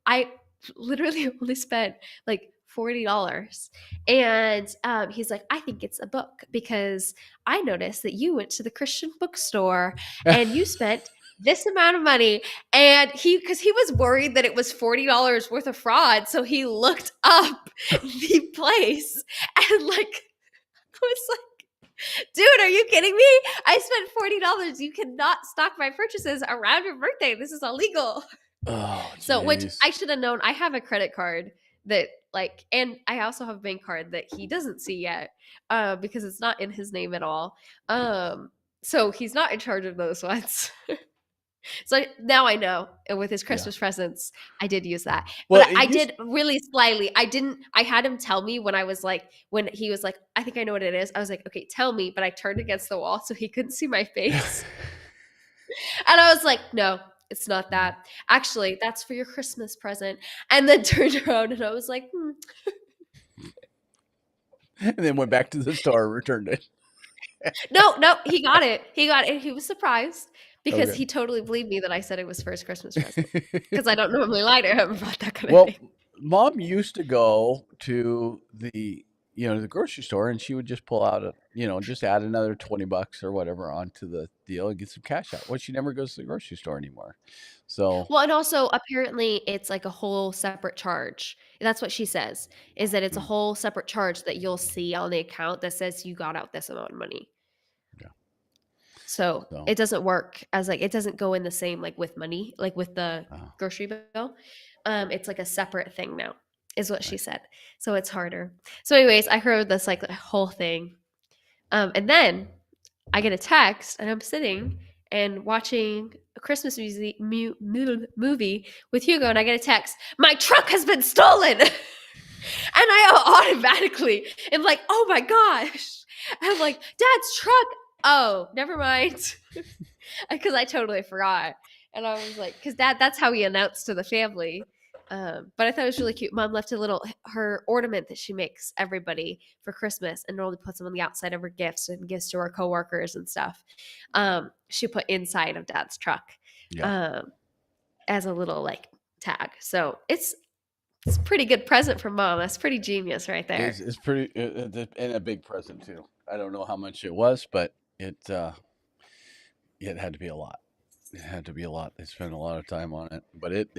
I literally only spent like $40, and he's like, "I think it's a book because I noticed that you went to the Christian bookstore and you spent." This amount of money, and because he was worried that it was $40 worth of fraud, so he looked up the place and like I was like, dude, are you kidding me? I spent $40. You cannot stock my purchases around your birthday. This is illegal.
Oh,
So, which
jeez.
I should have known. I have a credit card that, like, and I also have a bank card that he doesn't see yet, because it's not in his name at all. So he's not in charge of those ones. So now I know. And with his
Yeah.
Christmas presents, I did use that.
Well,
But
it
I
used.
did really slyly. I had him tell me when I was like, when he was like, I think I know what it is. I was like, okay, tell me. But I turned against the wall so he couldn't see my face. And I was like, no, it's not that. Actually, that's for your Christmas present. And then turned around and I was like,
And then went back to the store, returned it.
no, no, he got it. He got it. He was surprised because
Okay.
he totally believed me that I said it was for his Christmas present. Because I don't normally lie to him about that kind of
Well,
thing.
mom used to go to the grocery store, and she would just pull out just add another $20 or whatever onto the deal and get some cash out. Well, she never goes to the grocery store anymore. So,
Well, and also apparently it's like a whole separate charge. That's what she says, is that it's a
mm,
whole separate charge that you'll see on the account that says you got out this amount of money.
yeah.
So
So,
it doesn't work as like it doesn't go in the same like with money, like with the
uh,
grocery bill. It's like a separate thing now, is what she
right.
said. So it's harder. So, anyways, I heard this like whole thing. And then I get a text and I'm sitting and watching a Christmas movie with Hugo, and I get a text, my truck has been stolen. And I automatically am like, oh my gosh. I'm like, Dad's truck. Oh, never mind. Because I totally forgot. And I was like, because that's how he announced to the family. But I thought it was really cute. Mom left a little her ornament that she makes everybody for Christmas, and normally puts them on the outside of her gifts and gives to her coworkers and stuff. She put inside of Dad's truck,
Yeah.
um, as a little like tag. So it's a pretty good present from Mom. That's pretty genius right there.
It's pretty and a big present too. I don't know how much it was, but it had to be a lot. It had to be a lot. They spent a lot of time on it, but it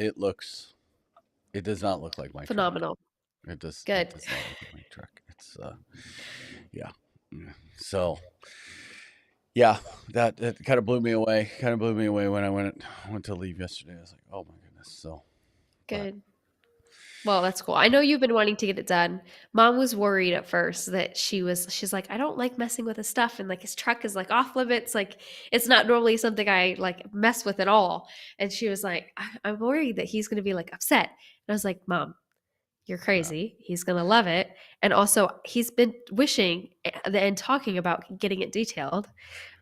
does not look like my truck.
Phenomenal.
It
Good.
does not look like my truck. It's yeah. Mm. So yeah, that kind of blew me away. Kind of blew me away when I went to leave yesterday. I was like, oh my goodness. So, but
Good. Well, that's cool. I know you've been wanting to get it done. Mom was worried at first that she's like, I don't like messing with his stuff, and like his truck is like off limits. Like it's not normally something I like mess with at all. And she was like, I'm worried that he's gonna be like upset. And I was like, Mom, you're
Yeah,
crazy. He's gonna love it. And also he's been wishing and talking about getting it detailed.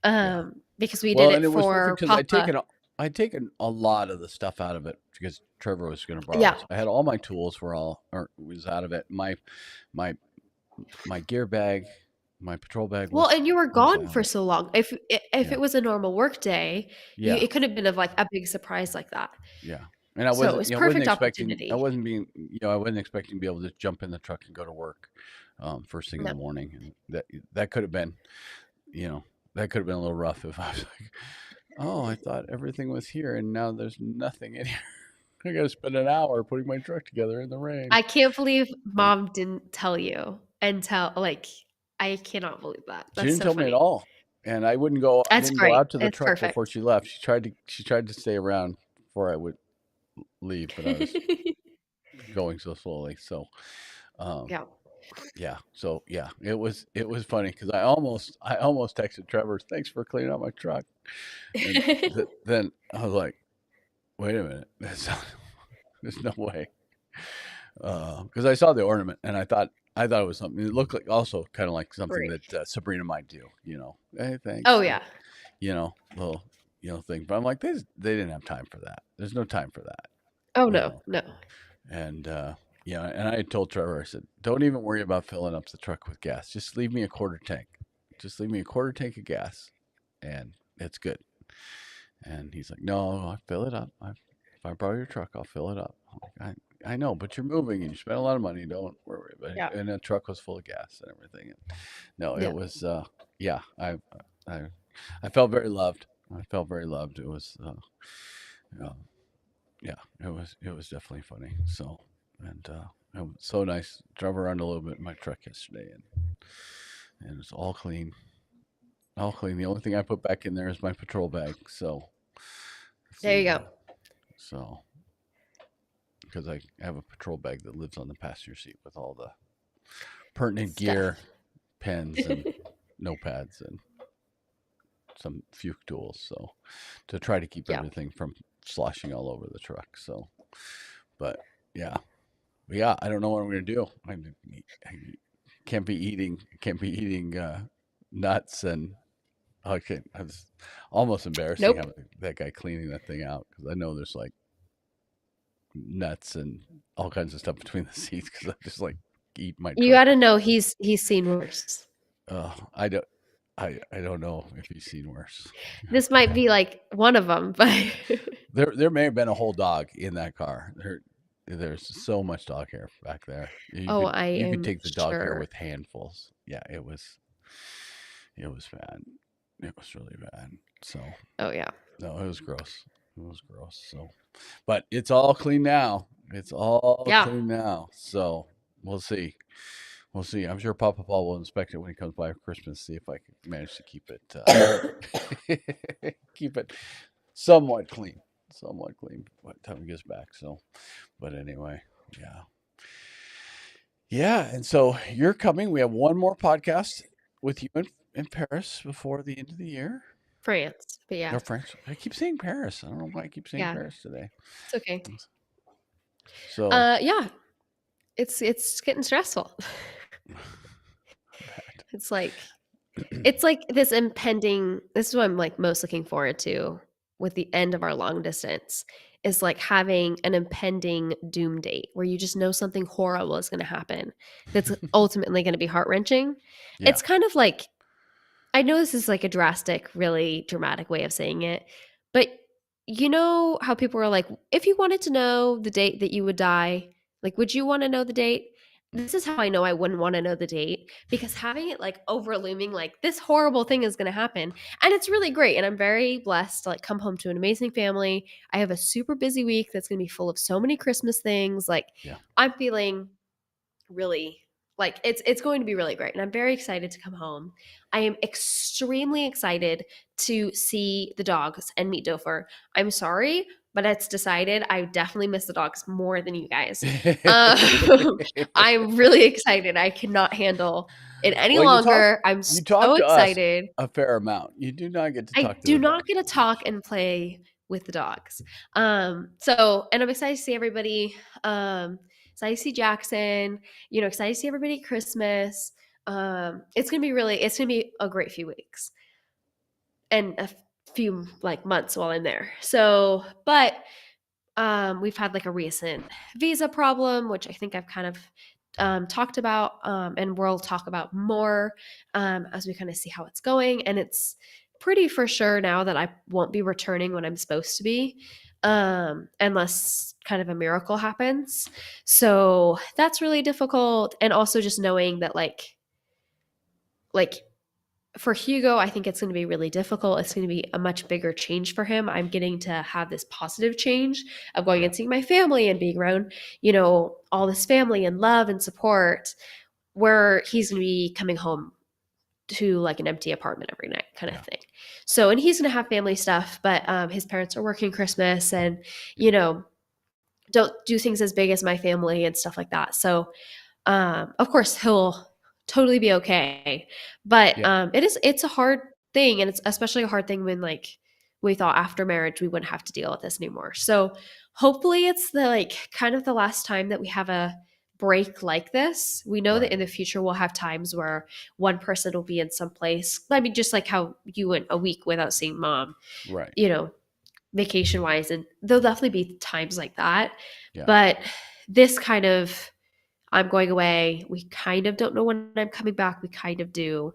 yeah.
Because we did
Well, and
it
it was perfect
for
because
Papa.
I'd taken a lot of the stuff out of it because Trevor was going to borrow
Yeah.
it. So I had all my tools were all or was out of it. My my gear bag, my patrol bag
Well, and you were
was
gone
out.
for so long. If
Yeah,
it was a normal work day,
yeah,
it could have been of like a big surprise like that.
yeah. And I
So it
wasn't,
was
I wasn't
perfect
expecting, I
opportunity.
wasn't being, I wasn't expecting to be able to jump in the truck and go to work first thing in
No,
the morning, and that could have been, you know, that could have been a little rough if I was like, oh, I thought everything was here, and now there's nothing in here. I got to spend an hour putting my truck together in the rain.
I can't believe
Like,
Mom didn't tell you and tell like I cannot believe that.
she
That's
didn't
so
tell me at
funny.
all, and I wouldn't go. I
That's
didn't go
great.
out to the
It's
truck before
perfect.
she left. She tried to stay around before I would leave, but I was going so slowly. So, um,
Yeah.
yeah. So yeah, it was funny because I almost texted Trevor, "Thanks for cleaning out my truck," and then I was like, "Wait a minute, there's no way," because I saw the ornament and I thought it was something. It looked like also kind of like something
Great.
that Sabrina might do. Hey,
Oh
thanks,
yeah.
little thing. But I'm like, they didn't have time for that. There's no time for that,
Oh
you
no,
know.
no.
And and I told Trevor, I said, don't even worry about filling up the truck with gas. Just leave me a quarter tank. Just leave me a quarter tank of gas, and it's good. And he's like, no, I fill it up. If I borrow your truck, I'll fill it up. I'm like, I know, but you're moving and you spent a lot of money. Don't worry. But
Yeah.
and the truck was full of gas and everything. And no, it
Yeah.
was yeah. I I felt very loved. I felt very loved. It was uh, yeah. It was definitely funny. So and it was so nice. Drove around a little bit in my truck yesterday and it's all clean. All clean. The only thing I put back in there is my patrol bag. So
There you
the
go.
so because I have a patrol bag that lives on the passenger seat with all the pertinent gear,
Stuff.
pens, and notepads, and some few tools. So to try to keep
Yeah.
everything from sloshing all over the truck. So, but yeah, yeah, I don't know what I'm gonna do. I can't be eating nuts and okay. It's almost embarrassing
Nope.
having that guy cleaning that thing out because I know there's like nuts and all kinds of stuff between the seats because I just like eat my
You
truck.
got to know he's seen worse.
I don't. I don't know if he's seen worse.
This might be like one of them, but
There may have been a whole dog in that car. There's so much dog hair back there. You
oh,
could
I
you could
am
take the dog hair
sure.
with handfuls. Yeah, it was bad. It was really bad. So
Oh yeah.
no, it was gross. It was gross. So, but it's all clean now. It's all
Yeah.
clean now. So we'll see. We'll see. I'm sure Papa Paul will inspect it when he comes by for Christmas. See if I can manage to keep it keep it somewhat clean, somewhat clean by the time he gets back. So, but anyway, yeah, yeah. And so you're coming. We have one more podcast with you in Paris before the end of the year.
France. But yeah.
Or France. I keep saying Paris. I don't know why I keep saying
Yeah.
Paris today.
It's okay.
So
Yeah. It's getting stressful.
bad.
It's like this impending, this is what I'm like most looking forward to with the end of our long distance is like having an impending doom date where you just know something horrible is going to happen that's ultimately going to be heart-wrenching.
Yeah.
It's kind of like, I know this is like a drastic, really dramatic way of saying it, but you know how people are like, if you wanted to know the date that you would die, like, would you want to know the date? This is how I know I wouldn't want to know the date because having it like overlooming, like this horrible thing is going to happen. And it's really great. And I'm very blessed to like come home to an amazing family. I have a super busy week that's going to be full of so many Christmas things. Like,
Yeah.
I'm feeling really like it's going to be really great and I'm very excited to come home. I am extremely excited to see the dogs and meet Dofer. I'm sorry, but it's decided I definitely miss the dogs more than you guys. Um, I'm really excited. I cannot handle it any
Well,
longer. I'm
you
so
talk to us
excited.
a fair amount. You do not get to
I
talk to
do
the
not
dogs
get to
as much.
talk and play with the dogs. And I'm excited to see everybody. Excited to see Jackson, excited to see everybody at Christmas. It's gonna be a great few weeks and a few like months while I'm there. So, but we've had like a recent visa problem, which I think I've kind of talked about, and we'll talk about more as we kind of see how it's going. And it's pretty for sure now that I won't be returning when I'm supposed to be, unless kind of a miracle happens. So that's really difficult. And also just knowing that like for Hugo, I think it's going to be really difficult. It's going to be a much bigger change for him. I'm getting to have this positive change of going
Yeah.
and seeing my family and being around, all this family and love and support, where he's going to be coming home to like an empty apartment every night kind of
Yeah.
thing. So, and he's going to have family stuff, but his parents are working Christmas and, don't do things as big as my family and stuff like that. So, of course he'll totally be okay, but
Yeah.
it's a hard thing, and it's especially a hard thing when like we thought after marriage we wouldn't have to deal with this anymore. So hopefully it's the like kind of the last time that we have a break like this. We know that
Right.
in the future we'll have times where one person will be in some place, I mean, just like how you went a week without seeing mom,
Right.
you know vacation wise, and there'll definitely be times like that.
Yeah.
But this kind of, I'm going away. We kind of don't know when I'm coming back. We kind of do.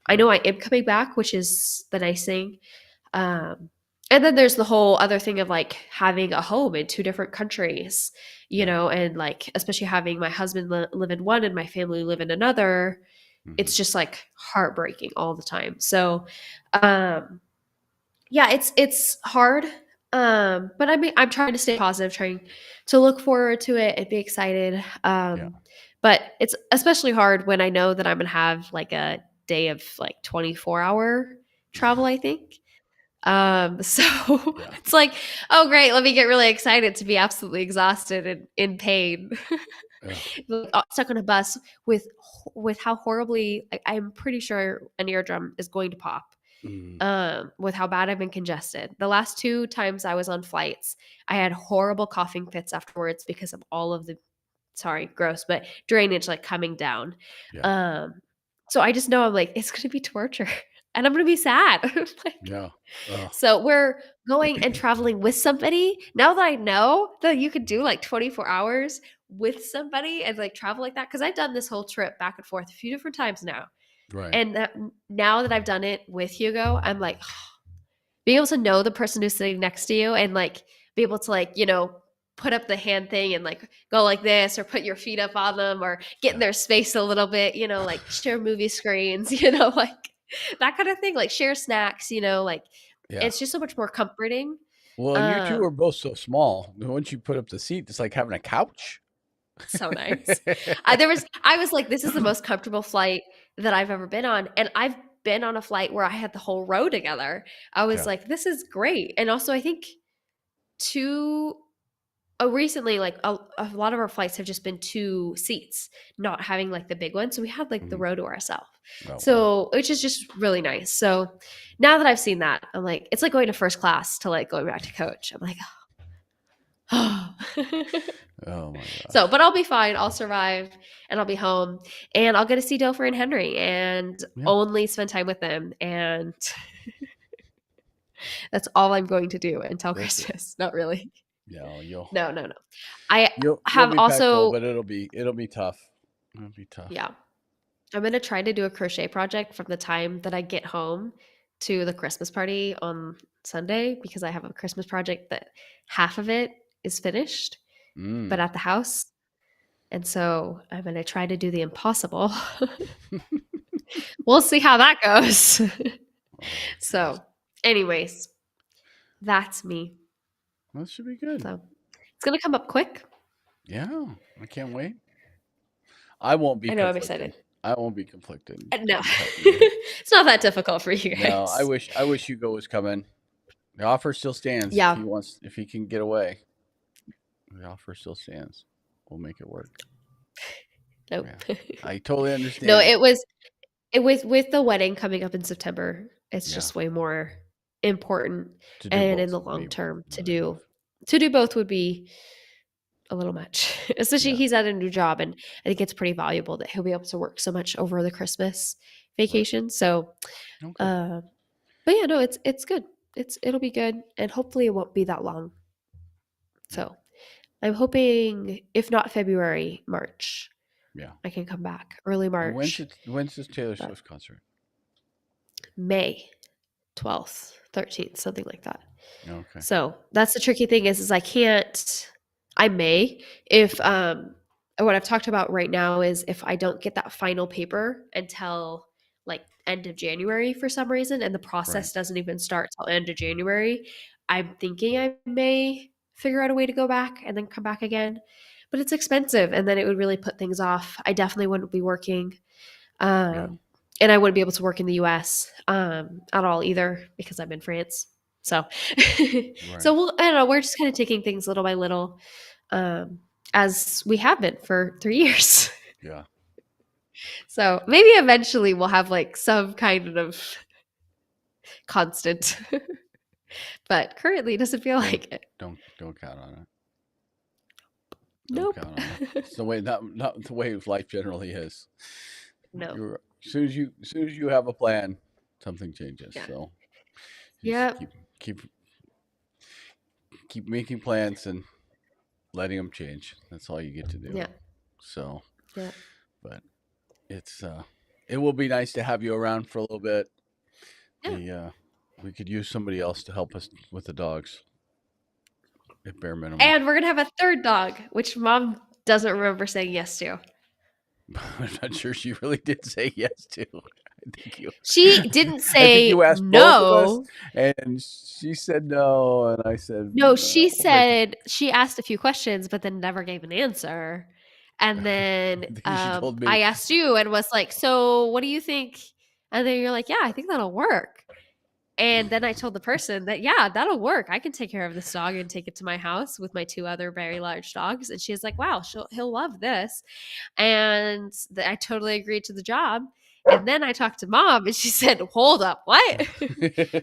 I know
Right.
I am coming back, which is the nice thing. Um, and then there's the whole other thing of like having a home in two different countries,
Yeah.
and like, especially having my husband live in one and my family live in another.
Hmm.
It's just like heartbreaking all the time. So, um, yeah, it's hard. But I mean, I'm trying to stay positive, trying to look forward to it and be excited.
Yeah.
But it's especially hard when I know that I'm gonna have like a day of like 24-hour travel, I think. So
Yeah.
it's like, oh great, let me get really excited to be absolutely exhausted and in pain.
Ugh.
Like, stuck on a bus with how horribly I'm pretty sure an eardrum is going to pop,
Mm.
with how bad I've been congested. The last two times I was on flights, I had horrible coughing fits afterwards because of all of the, sorry, gross, but drainage like coming down.
Yeah.
Um, so I just know I'm like, it's gonna be torture and I'm gonna be sad. Like,
Yeah. Ugh.
so we're going and traveling with somebody. Now that I know that you could do like 24 hours with somebody and like travel like that, because I've done this whole trip back and forth a few different times now.
Right.
And now that I've done it with Hugo, I'm like, being able to know the person who's sitting next to you and like be able to like, put up the hand thing and like go like this or put your feet up on them or get in
Yeah.
their space a little bit, like share movie screens, like that kind of thing, like share snacks, like
Yeah.
it's just so much more comforting.
Well, and you two are
Um,
both so small. Once you put up the seat, it's like having a couch.
so nice. I was like, this is the most comfortable flight that I've ever been on. And I've been on a flight where I had the whole row together. I was
Yeah.
like, this is great. And also I think two recently, like a lot of our flights have just been two seats, not having like the big one. So we had like the
Mhm.
row to ourselves.
Oh, wow.
So which is just really nice. So now that I've seen that, I'm like, it's like going to first class to like going back to coach. I'm like, oh.
Oh my
So,
gosh.
but I'll be fine. I'll survive and I'll be home and I'll get to see Dofer and Henry and
Yeah.
only spend time with them. And that's all I'm going to do until
That's it.
Christmas. Not really.
Yeah.
No, no, no. I
You'll
have
be packed full,
also,
but it'll be tough. It'll be tough.
yeah, I'm going to try to do a crochet project from the time that I get home to the Christmas party on Sunday, because I have a Christmas project that half of it is finished, but
Mm.
at the house. And so I'm going to try to do the impossible. We'll see how that goes.
Oh, geez.
So, anyways, that's me.
That should be good.
So, it's going to come up quick.
Yeah. I can't wait. I won't be
I know I'm excited.
conflicted. I won't be conflicted.
No,
I'll be happy to hear.
it's not that difficult for you
No, I
guys.
wish Hugo was coming. The offer still stands if he
Yeah.
wants, if he can get away. The offer still stands. We'll make it work.
Nope.
Yeah, I totally
No,
understand.
it was it with the wedding coming up in September, it's
Yeah,
just way more important,
to do
and in
both
the
would
long
be
term
really rough.
to do both would be a little much. Especially
Yeah,
he's at a new job, and I think it's pretty valuable that he'll be able to work so much over the Christmas
right.
vacation. So,
Okay.
uh, but yeah, no, it's good. It'll be good, and hopefully it won't be that long.
Yeah,
So I'm hoping, if not February, March,
yeah.
I can come back early
And
March,
when's this Taylor
but
Swift concert?
May 12th, 13th, something like that.
Okay.
So that's the tricky thing is I may if what I've talked about right now is if I don't get that final paper until like end of January for some reason and the
Right.
process doesn't even start till end of January, I'm thinking I may figure out a way to go back and then come back again. But it's expensive and then it would really put things off. I definitely wouldn't be working.
Yeah.
Um, and I wouldn't be able to work in the US at all either because I'm in France. So,
Right.
so I don't know. We're just kind of taking things little by little, um, as we have been for 3 years.
Yeah.
So maybe eventually we'll have like some kind of constant, but currently it doesn't feel
Don't
like it.
don't count on it. Don't
Nope.
count on it. It's the way, not the way life generally is.
No.
You're as soon as you have a plan, something changes.
Yeah.
So you just
Yep.
keep keep making plans and letting them change. That's all you get to do.
Yeah.
So,
Yeah.
but it's it will be nice to have you around for a little bit.
Yeah.
The we could use somebody else to help us with the dogs at bare minimum.
And we're gonna have a third dog, which mom doesn't remember saying yes to.
I'm not sure she really did say yes to.
She didn't
I think
say
you asked both of us,
no.
and she said no, and I said
No, she
no. But
said she asked a few questions, but then never gave an answer. And then
she told me,
I asked you and was like, "So, what do you think?" And then you're like, "Yeah, I think that'll work." And then I told the person that, "Yeah, that'll work. I can take care of this dog and take it to my house with my two other very large dogs." And she's like, "Wow, he'll love this." And I totally agreed to the job. And then I talked to mom and she said, "Hold up, what?"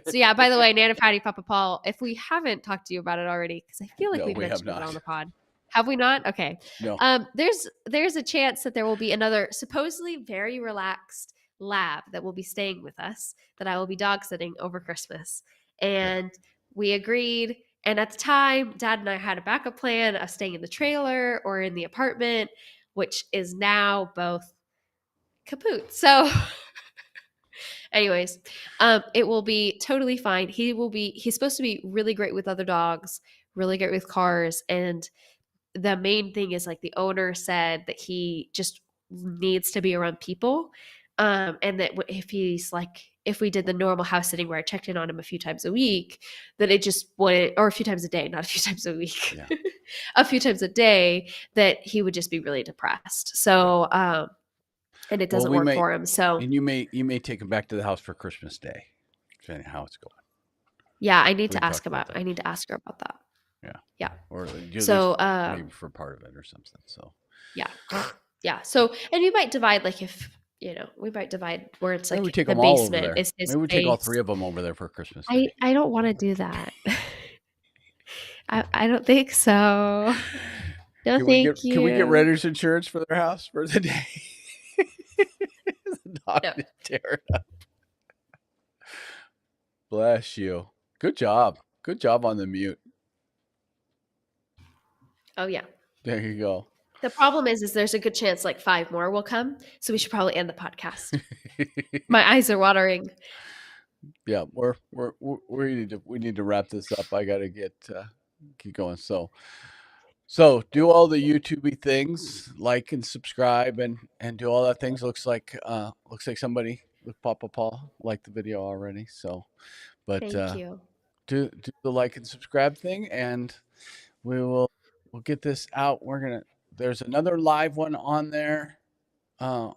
So yeah, by the way, Nana Patty, Papa Paul, if we haven't talked to you about it already, because I feel like
no,
we've
we have
mentioned it
not.
on the pod. Have we not? Okay.
No,
There's a chance that there will be another supposedly very relaxed lab that will be staying with us that I will be dog sitting over Christmas.
yeah.
And we agreed. And at the time, Dad and I had a backup plan of staying in the trailer or in the apartment, which is now both kaput. So anyways, it will be totally fine. He's supposed to be really great with other dogs, really great with cars. And the main thing is like the owner said that he just needs to be around people. And that if we did the normal house sitting where I checked in on him a few times a week, that it just wouldn't, or a few times a day, not a few times a week,
Yeah.
a few times a day, that he would just be really depressed.
Right.
So, and it
Well,
doesn't
we
work
may,
for him. So,
and you may take him back to the house for Christmas Day, depending on how it's going.
yeah,
We talked about that.
I need to ask her about that.
Yeah.
Yeah.
Or at least
So,
maybe for part of it or something. So
yeah. Yeah. So, and we might divide, like, if, we might divide where it's
maybe we
like
take
the
them all over
basement
there.
is his
Maybe we take all three
space.
of them over there for Christmas Day.
I don't want to do that. I don't think so. No, thank
Can we get
you.
renter's insurance for their house for the day? The dog
No.
to tear it up. Bless you. Good job. Good job on the mute.
Oh, yeah.
There you go.
The problem is there's a good chance like five more will come. So we should probably end the podcast. My eyes are watering.
Yeah, we need to wrap this up. I got to keep going. So do all the YouTubey things, like and subscribe and do all that things. Looks like somebody with Papa Paul liked the video already. So, but
Thank you.
do the like and subscribe thing, and we'll get this out. There's another live one on there. Uh,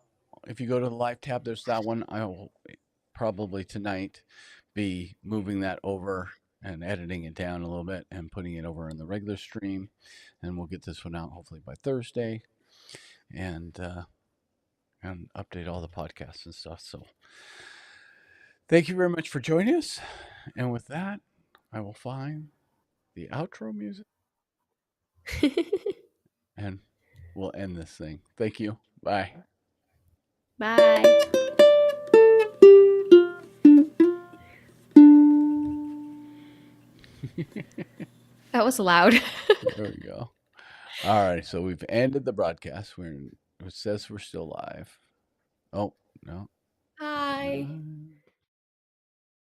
if you go to the live tab, there's that one. I will probably tonight be moving that over and editing it down a little bit and putting it over in the regular stream. And we'll get this one out hopefully by Thursday, and update all the podcasts and stuff. So thank you very much for joining us. And with that, I will find the outro music and we'll end this thing. Thank you. Bye.
Bye. That was loud.
There we go. All right. So we've ended the broadcast. It says we're still live. Oh, no.
Hi.